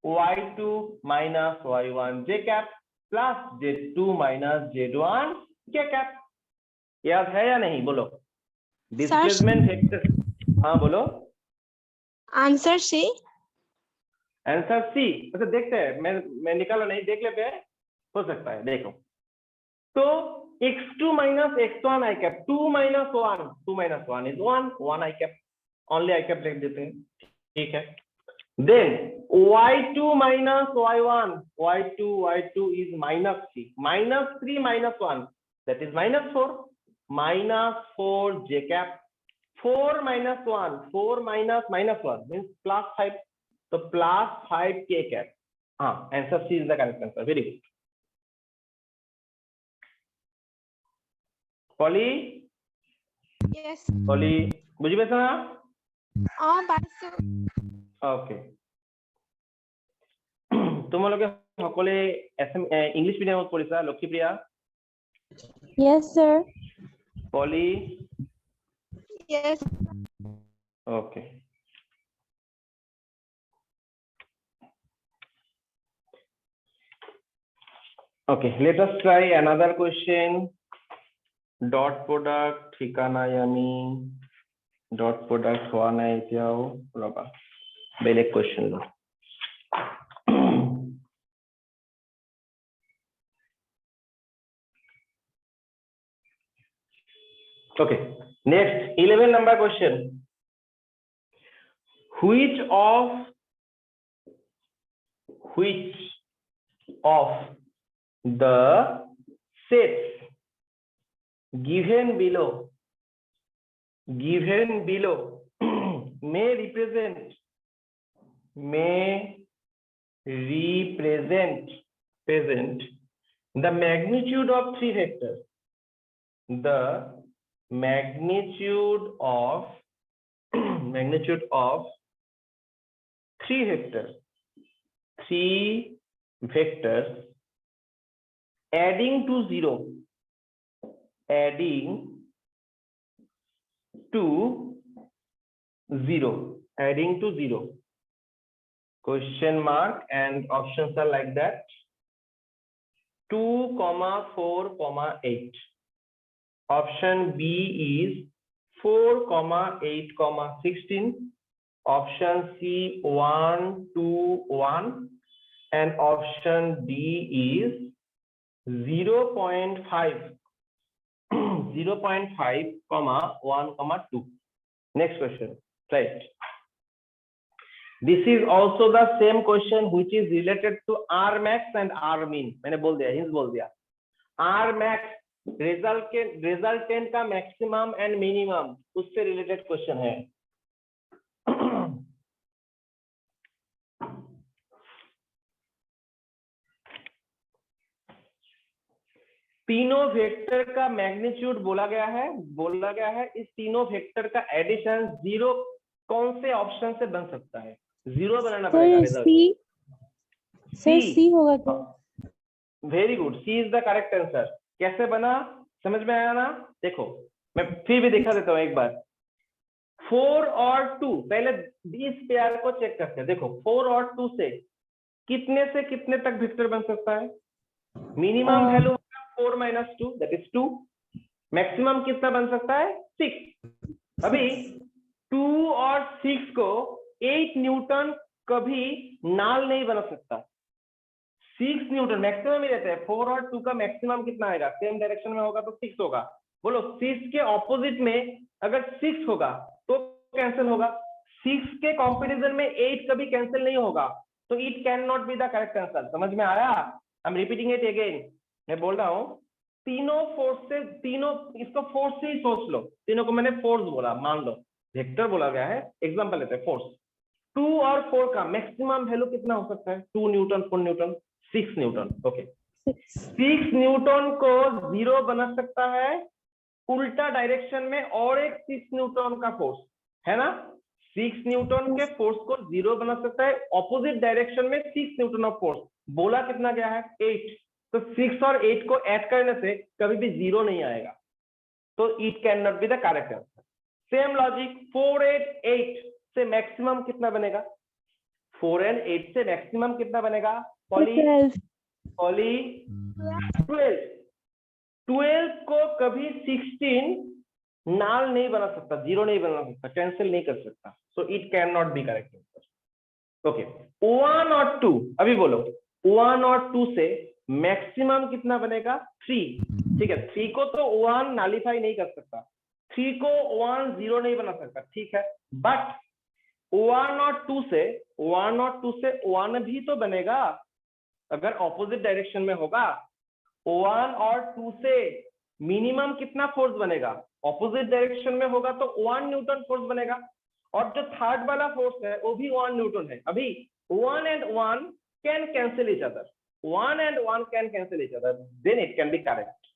y2 minus y1 j cap plus z2 minus z1 k cap। याद है या नहीं? बोलो। डिस्प्लेसमेंट वेक्टर, हाँ बोलो। Answer C. Answer C. अच्छा, देखते हैं, मैं निकाला नहीं, देख लेते हैं, हो सकता है, देखो। तो x2 minus x1 I cap, 2 minus 1, 2 minus 1 is 1, 1 I cap, only I cap लिख देते हैं, ठीक है। Then y2 minus y1, y2 is -3, -3 minus 1, that is -4, -4 j cap, 4 minus 1, 4 minus -1 means +5, तो +5 k cap। हाँ, answer C is the correct answer, very good. पॉली, yes. पॉली बुझी पाइছা না? পাইছো। ওকে। তোমালোকে সকলে ইংলিশ মিডিয়ামত পঢ়িছা? লক্ষীপ্ৰিয়া? Yes sir. পলি? यस। ওকে। Okay, let us try another question. Dot product ঠিকানা আমি dot product হোৱা নাই এতিয়াও, ৰবা বেলেগ question low. Okay, next 11 number question. Which of the sets given below may represent present the magnitude of three vectors, the magnitude of three vectors adding to zero question mark, and options are like that: 2, 4, 8. Option B is 4, 8, 16. Option C 1, 2, 1, and option D is 0.5, 0.5, 1, 2. Next question, right? This is also the same question which is related to R max and R min. मैंने बोल दिया, hints बोल दिया। R max resultant का maximum and minimum, उससे related question है। तीनों vector का मैग्नीट्यूड बोला गया है इस तीनों वेक्टर का एडिशन जीरो कौन से ऑप्शन से बन सकता है? जीरो बनाना पड़ेगा रिजल्ट। सर सी होगा क्या? Very good, C is the correct answer. कैसे बना, समझ में आया ना? देखो मैं फिर भी दिखा देता हूँ एक बार। 4 और 2, पहले इस पेयर को चेक करते हैं। देखो 4 और 2 से कितने तक वेक्टर बन सकता है? Minimum value 4 - 2 that is 2। Maximum कितना बन सकता है? 6। अभी 2 और 6 को 8 न्यूटन कभी नाल नहीं बना सकता। 6 न्यूटन मैक्सिमम ही रहता है। 4 और 2 का मैक्सिमम कितना आएगा? सेम डायरेक्शन में होगा तो 6 होगा। बोलो 6 के ऑपोजिट में अगर 6 होगा तो कैंसिल होगा। 6 के कंपैरिजन में 8 कभी कैंसिल नहीं होगा, तो it can not be the correct answer. समझ में आया? I am repeating it again. मैं बोल रहा हूँ तीनों फोर्स से, तीनों इसको फोर्स से ही सोच लो। तीनों को मैंने फोर्स बोला, मान लो वेक्टर बोला गया है, एग्जांपल लेते हैं फोर्स। 2 और 4 का मैक्सिमम वैल्यू कितना हो सकता है? 2 Newton, 4 Newton, 6 Newton. Okay, 6 Newton को 0 बना सकता है उल्टा डायरेक्शन में और एक 6 न्यूटन का फोर्स है ना। 6 न्यूटन के फोर्स को 0 बना सकता है ऑपोजिट डायरेक्शन में 6 न्यूटन ऑफ फोर्स। बोला कितना गया है? 8। तो 6 और 8 को ऐड करने से कभी भी 0 नहीं आएगा, तो it can not be the correct answer. Same logic 4 8 8 से मैक्सिमम कितना बनेगा? 4 और 8 से मैक्सिमम कितना बनेगा? पॉली 12 को कभी 16 नाल नहीं बना सकता, 0 नहीं बना सकता, कैंसिल नहीं कर सकता, so it can not B correct answer. Okay, 1 और 2, अभी बोलो 1 और 2 से मैक्सिमम कितना बनेगा? 3। ठीक है, 3 को तो 1 नालीफाई नहीं कर सकता, 3 को 1 0 नहीं बना सकता, ठीक है। बट 1 और 2 से 1 भी तो बनेगा अगर ऑपोजिट डायरेक्शन में होगा। 1 और 2 से मिनिमम कितना फोर्स बनेगा? ऑपोजिट डायरेक्शन में होगा तो 1 न्यूटन फोर्स बनेगा, और जो थर्ड वाला फोर्स है वो भी 1 न्यूटन है। अभी 1 and 1 can cancel each other, 1 and 1 can cancel each other, then it can be correct.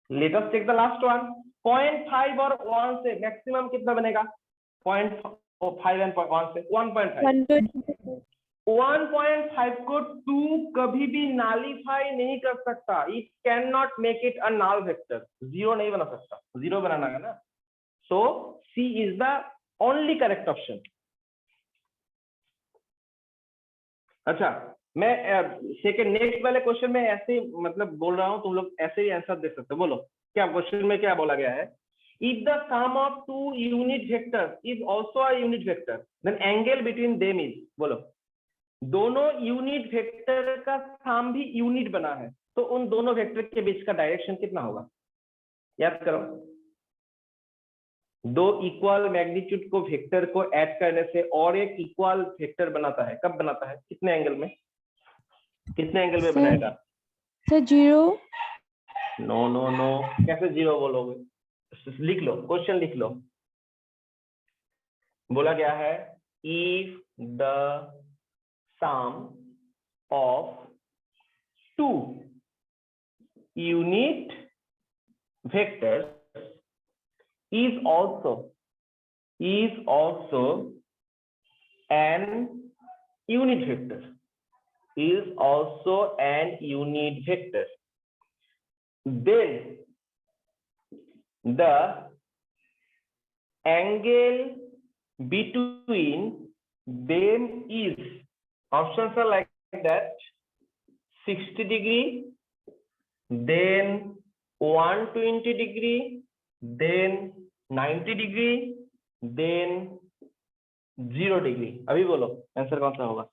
Let us take the last one. 0.5 और 1 से मैक्सिमम कितना बनेगा? 0.5 and 1 से 1.5। 1.5 को 2 कभी भी नालीफाई नहीं कर सकता, it can not make it a null vector, 0 नहीं बना सकता, 0 बनाना है ना। So C is the only correct option. अच्छा, मैं सेकंड नेक्स्ट वाले क्वेश्चन में ऐसे मतलब बोल रहा हूं, तुम लोग ऐसे ही आंसर दे सकते हो। बोलो क्या क्वेश्चन में क्या बोला गया है? If the sum of 2 unit vectors is also a unit vector then angle between them is. बोलो दोनों यूनिट वेक्टर का सम भी यूनिट बना है, तो उन दोनों वेक्टर के बीच का डायरेक्शन कितना होगा? याद करो। दो इक्वल मैग्नीट्यूड को वेक्टर को ऐड करने से और एक इक्वल वेक्टर बनाता है। कब बनाता है? कितने एंगल में? कितने एंगल में बनाएगा? सर 0। नो नो नो, कैसे 0 बोलोगे? लिख लो, क्वेश्चन लिख लो। बोला गया है if the sum of 2 unit vector is also an unit vector, then the angle between them is, options are like that, 60 degree, then 120 degree, then 90 degree, then 0 degree. अभी बोलो answer कौन सा होगा?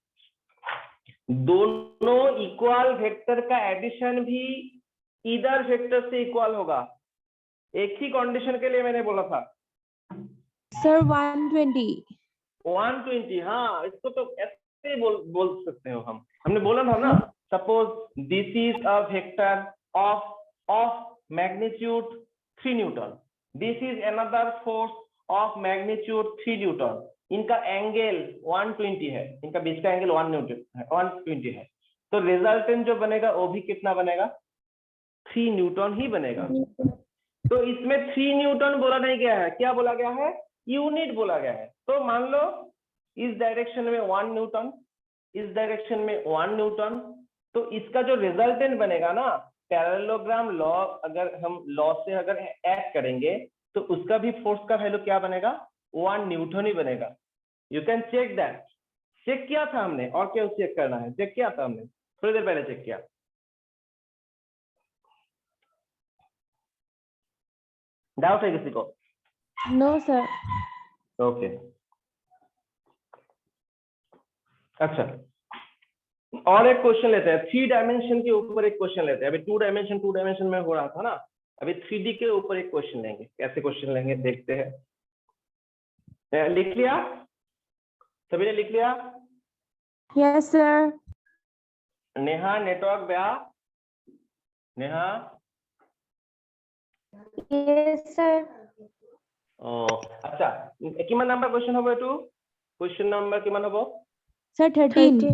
दोनों इक्वल वेक्टर का addition भी इधर vector से इक्वल होगा। एक ही कंडीशन के लिए मैंने बोला था सर 120। 120, हाँ, इसको तो ऐसे बोल सकते हो हम। हमने बोला था ना, suppose this is a vector of magnitude 3 Newton, this is another force of magnitude 3 Newton, इनका एंगल 120 है, इनका बीच का एंगल 120 है, तो रिजल्टेंट जो बनेगा वो भी कितना बनेगा? 3 न्यूटन ही बनेगा। तो इसमें 3 न्यूटन बोला नहीं गया है, क्या बोला गया है? यूनिट बोला गया है। तो मान लो इस डायरेक्शन में 1 न्यूटन, इस डायरेक्शन में 1 न्यूटन, तो इसका जो रिजल्टेंट बनेगा ना, पैरेललोग्राम लॉ, अगर हम लॉ से अगर ऐड करेंगे तो उसका भी फोर्स का वैल्यू क्या बनेगा? 1 न्यूटन ही बनेगा। You can check that. Check किया था हमने, और क्या चेक करना है? चेक किया था हमने, थोड़ी देर पहले चेक किया। डाउट है किसी को? No sir. ओके, अच्छा, और एक क्वेश्चन लेते हैं। 3 डायमेंशन के ऊपर एक क्वेश्चन लेते हैं। अभी 2 डायमेंशन में हो रहा था ना, अभी 3D के ऊपर एक क्वेश्चन लेंगे। कैसे क्वेश्चन लेंगे देखते हैं। लिख लिया? सभी ने लिख लिया? Yes sir. नेहा नेटवर्क बया? नेहा? Yes sir. আচ্ছা, কিমান নাম্বার কোশ্চেন হবে? এটু কোশ্চেন নাম্বার কিমান হবে? Sir 13।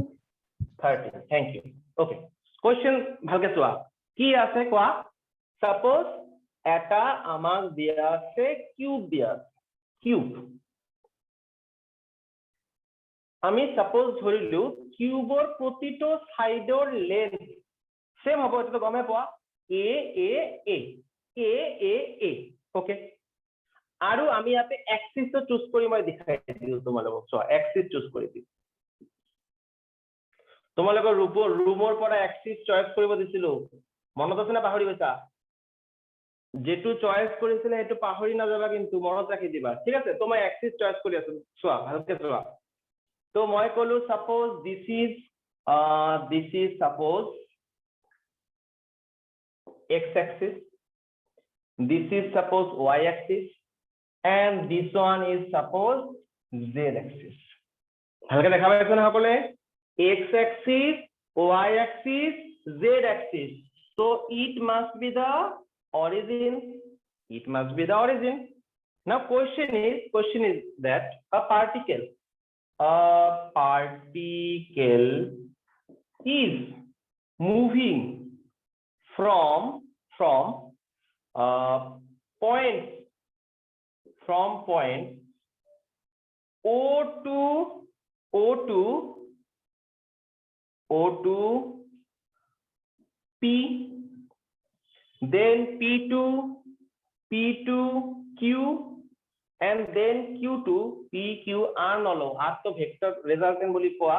30, thank you. Okay, question ভালকে চোৱা। কি আছে কোৱা? সাপোজ এটা আমাক দিয়া আছে কিউব দিয়া আছে, কিউব। আমি সাপোজ ধৰিলো কিউবৰ প্ৰতিটো সাইডৰ লেন্থ সেম হ'ব, এটা তো গমে পোৱা, এ এ এ এ এ এ। ওকে, আৰু আমি ইয়াতে এক্সিস চুজ কৰি মই দেখাই দিও তোমালোকক। চোৱা, এক্সিস চুজ কৰি দিও। তোমালোকৰ ৰুমৰ পৰা এক্সিস চয়েস কৰিব দিছিলো, মনত আছে না পাহৰি গৈছা? যেটো চয়েস কৰিছিলে সেইটো পাহৰি নাযাবা, কিন্তু মনত ৰাখি দিবা, ঠিক আছে? তো মই এক্সিস চয়েস কৰি আছো, চোৱা ভালকে চোৱা। তো মই কলো suppose this is suppose x axis, this is suppose y axis, and this one is suppose z axis. ভালকে দেখা পাইছো না সকলে? x axis, y axis, z axis. So it must be the origin. It must be the origin. Now question is that a particle is moving from point O to P, then P to Q, and then Q to PQ R নলো, আর তো vector resultant বলি কোয়া,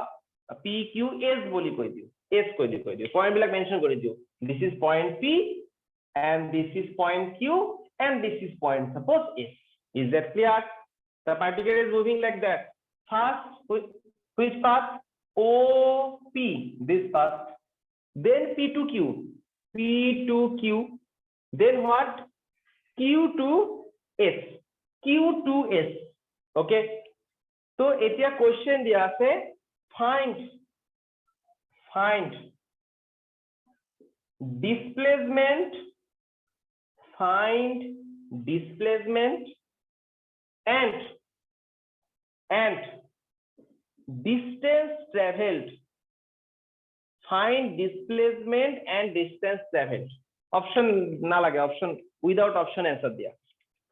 PQS বলি কই দিও, S কই দিও, point বিলাক mention করে দিও। This is point P, and this is point Q, and this is point suppose S. Is that clear? The particle is moving like that. First, which path? OP, this path. Then P to Q, then what? Q to S, okay? So এতিয়া question দিয়া আছে, find displacement and distance traveled. Find displacement and distance traveled. Option না লাগে, option without option answer দিয়া,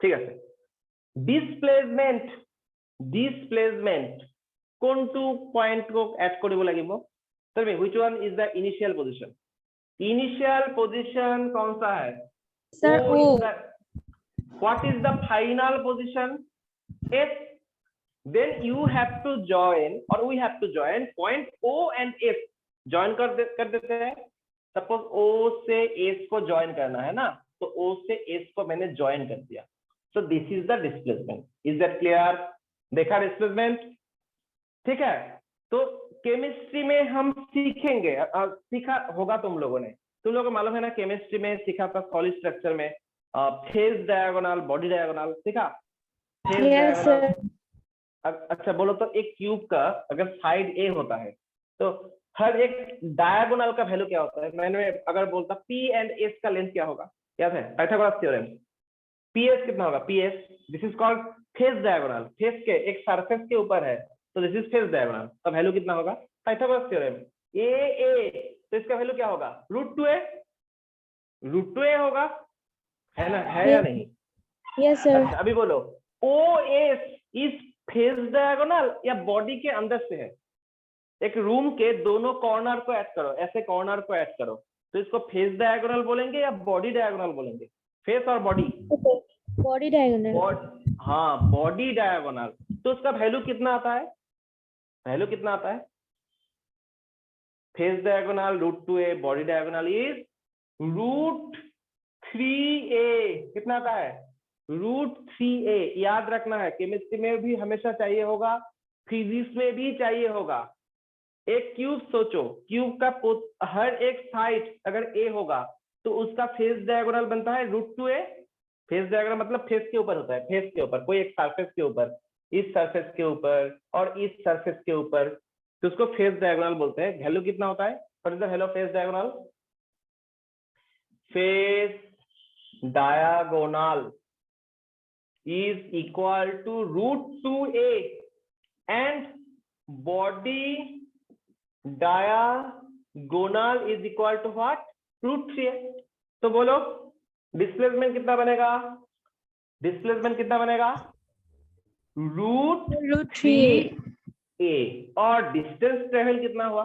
ঠিক আছে। Displacement কোনটো পয়েন্টক add কৰিব লাগিব? Tell me which one is the initial position? Initial position कौन सा है? Sir, O O. is the, what is the final position? S. Then you have to join or we have to join point O and S, join कर देते हैं। Suppose O से S को join करना है ना, तो O से S को मैंने ज्वाइन कर दिया, so this is the displacement. Is that clear? देखा डिस्प्लेसमेंट, ठीक है। तो केमिस्ट्री में हम सीखेंगे, सीखा होगा तुम लोगों ने, तुम लोगों को मालूम है ना, केमिस्ट्री में सीखा था सॉलिड स्ट्रक्चर में फेज डायगोनल, बॉडी डायगोनल सीखा? Phase Yes, diagonal. sir. अच्छा बोलो तो एक क्यूब का अगर साइड ए होता है तो हर एक डायगोनल का वैल्यू क्या होता है? मैंने अगर बोलता पी एंड एस का लेंथ क्या होगा, याद है? पाइथागोरस थ्योरम, पीएस कितना होगा? PS, this is called phase diagonal. Phase के एक सरफेस के ऊपर है तो दिस इज फेज डायगोनल, तो वैल्यू कितना होगा? Pythagoras theorem. ए तो इसका वैल्यू क्या होगा? √2a, √2a होगा, है ना? है या नहीं? Yes, sir. अच्छा अभी बोलो O S is face diagonal या बॉडी के अंदर से है? एक रूम के दोनों कॉर्नर को ऐड करो, ऐसे कॉर्नर को ऐड करो, तो इसको फेज डायगोनल बोलेंगे या बॉडी डायगोनल बोलेंगे? फेस और बॉडी, Body diagonal. हाँ बॉडी डायगोनल। तो उसका वैल्यू कितना आता है? वैल्यू कितना आता है? Phase diagonal √2a, body diagonal is √3a। कितना आता है? √3a। याद रखना है, केमिस्ट्री में भी हमेशा चाहिए होगा, फिजिक्स में भी चाहिए होगा। एक क्यूब सोचो, क्यूब का हर एक साइड अगर ए होगा तो उसका फेज डायगोनल बनता है √2a। फेज डायग्राम मतलब फेस के ऊपर होता है, फेस के ऊपर, कोई एक सरफेस के ऊपर, इस सरफेस के ऊपर और इस सरफेस के ऊपर, तो उसको फेस डायगोनल बोलते हैं। वैल्यू कितना होता है? What is the value of face diagonal? Face diagonal is equal to √2a and body diagonal is equal to what? √3a। तो बोलो डिस्प्लेसमेंट कितना बनेगा? डिस्प्लेसमेंट कितना बनेगा? √3a। और डिस्टेंस ट्रेवल कितना हुआ?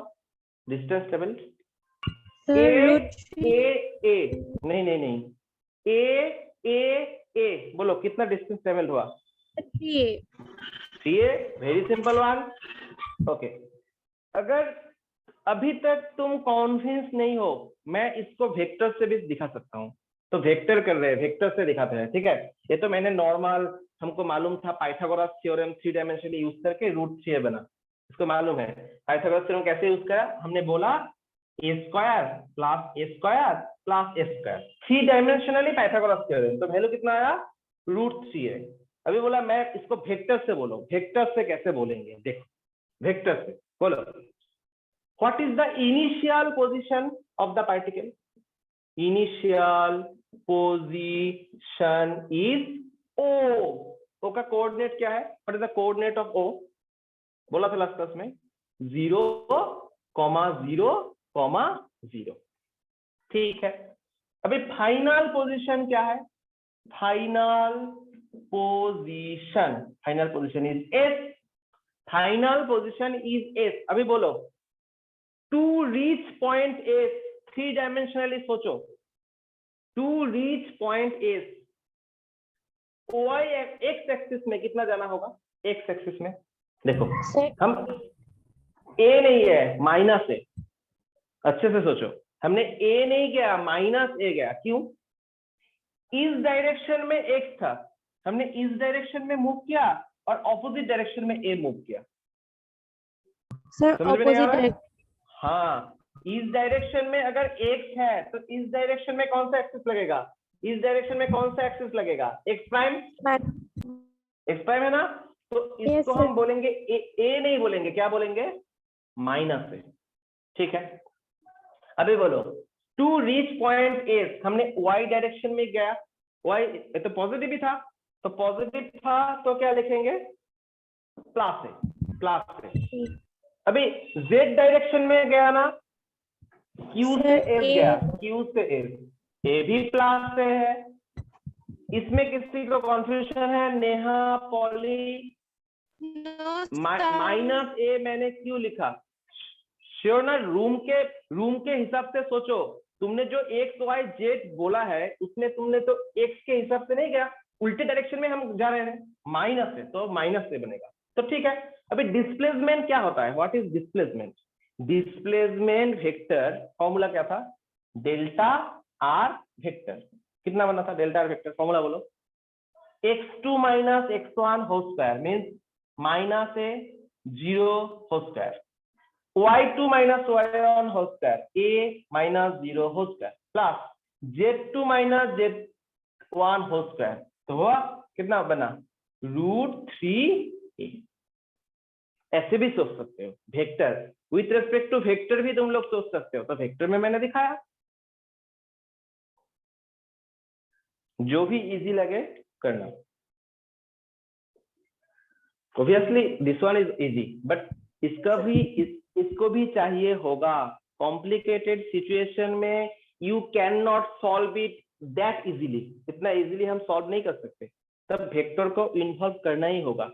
डिस्टेंस ट्रेवल Sir, नहीं ए बोलो कितना डिस्टेंस ट्रेवल हुआ? 3a। Very simple one. Okay, अगर अभी तक तुम कॉन्फिडेंस नहीं हो, मैं इसको वेक्टर से भी दिखा सकता हूँ। तो वेक्टर कर रहे हैं, वेक्टर से दिखाते हैं, ठीक है। ये तो मैंने नॉर्मल, हमको मालूम था पाइथागोरस थ्योरम 3 डायमेंशनली यूज करके √3a बना, इसको मालूम है। पाइथागोरस थ्योरम कैसे यूज करा? हमने बोला a² + a² + a², 3 dimensionally Pythagoras theorem. तो वैल्यू कितना आया? √3a। अभी बोला मैं इसको वेक्टर से बोलो, वेक्टर से कैसे बोलेंगे? देखो वेक्टर से बोलो, what is the initial position of the particle? Initial position is O। O का कोऑर्डिनेट क्या है? What is the coordinate of O? बोला था लास्ट क्लास में 0,0,0। ठीक है। अभी फाइनल पोजीशन क्या है? Final position is S। Final position is S। अभी बोलो to reach point S, 3 dimensionally सोचो, to reach point S, y x axis में कितना जाना होगा? एक्स एक्सिस में देखो, हम a नहीं है माइनस a, अच्छे से सोचो, हमने a नहीं गया, -a गया। क्यों? इस डायरेक्शन में x था, हमने इस डायरेक्शन में मूव किया और ऑपोजिट डायरेक्शन में a मूव किया। Sir, समझ में नहीं आ opposite रहा है? direction. हाँ, इस डायरेक्शन में अगर x है तो इस डायरेक्शन में कौन सा एक्सिस लगेगा? इस डायरेक्शन में कौन सा एक्सिस लगेगा? x प्राइम है ना? तो इसको Yes, हम sir. बोलेंगे a नहीं बोलेंगे, क्या बोलेंगे? -a। ठीक है। अभी बोलो टू रीच पॉइंट A, हमने y डायरेक्शन में गया, y तो पॉजिटिव ही था, तो पॉजिटिव था तो क्या लिखेंगे? +a। अभी z डायरेक्शन में गया ना, Q से Sir, S A- गया, Q से S, ए भी प्लस से है। इसमें किसी को कंफ्यूजन है? नेहा, पॉली? No, sir. माइनस ए मैंने क्यों लिखा? श्योर ना? रूम के हिसाब से सोचो। तुमने जो एक्स वाई जेड बोला है उसमें तुमने तो एक्स के हिसाब से नहीं गया, उल्टे डायरेक्शन में हम जा रहे हैं, माइनस है तो माइनस से बनेगा। तो ठीक है। अभी डिस्प्लेसमेंट क्या होता है? What is displacement? Displacement vector formula क्या था? Delta R vector. कितना बना था डेल्टा आर वेक्टर? फॉर्मूला बोलो। x2 minus x1 whole square means minus A 0 whole square, y2 minus y1 whole square a minus 0 whole square plus z2 minus z1 whole square. तो हुआ कितना बना? √3a। ऐसे भी सोच सकते हो। Vector with respect to vector भी तुम लोग सोच सकते हो। तो वेक्टर में मैंने दिखाया, जो भी इजी लगे करना। Obviously this one is easy, but इसको भी चाहिए होगा। कॉम्प्लिकेटेड सिचुएशन में you can not solve it that easily. इतना इजीली हम सॉल्व नहीं कर सकते, तब वेक्टर को इन्वॉल्व करना ही होगा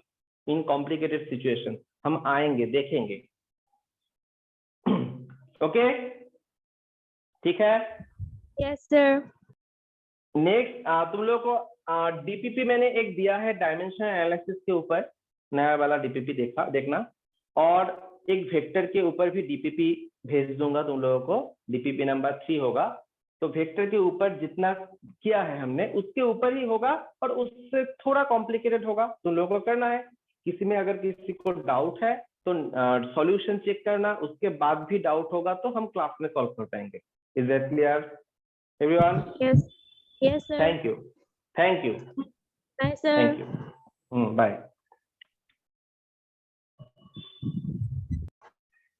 इन कॉम्प्लिकेटेड सिचुएशन। हम आएंगे, देखेंगे। ओके, ठीक है। Yes, sir. नेक्स्ट तुम लोग को डीपीपी मैंने एक दिया है डायमेंशन एनालिसिस के ऊपर, नया वाला डीपीपी देखना, और एक वेक्टर के ऊपर भी डीपीपी भेज दूंगा तुम लोगों को। डीपीपी नंबर 3 होगा। तो वेक्टर के ऊपर जितना किया है हमने उसके ऊपर ही होगा, और उससे थोड़ा कॉम्प्लिकेटेड होगा, तुम लोगों को करना है। किसी में अगर किसी को डाउट है तो सॉल्यूशन चेक करना, उसके बाद भी डाउट होगा तो हम क्लास में सॉल्व कर पाएंगे। Is that clear everyone? Yes. Yes, sir. Thank you. Bye, sir. Thank you. Bye.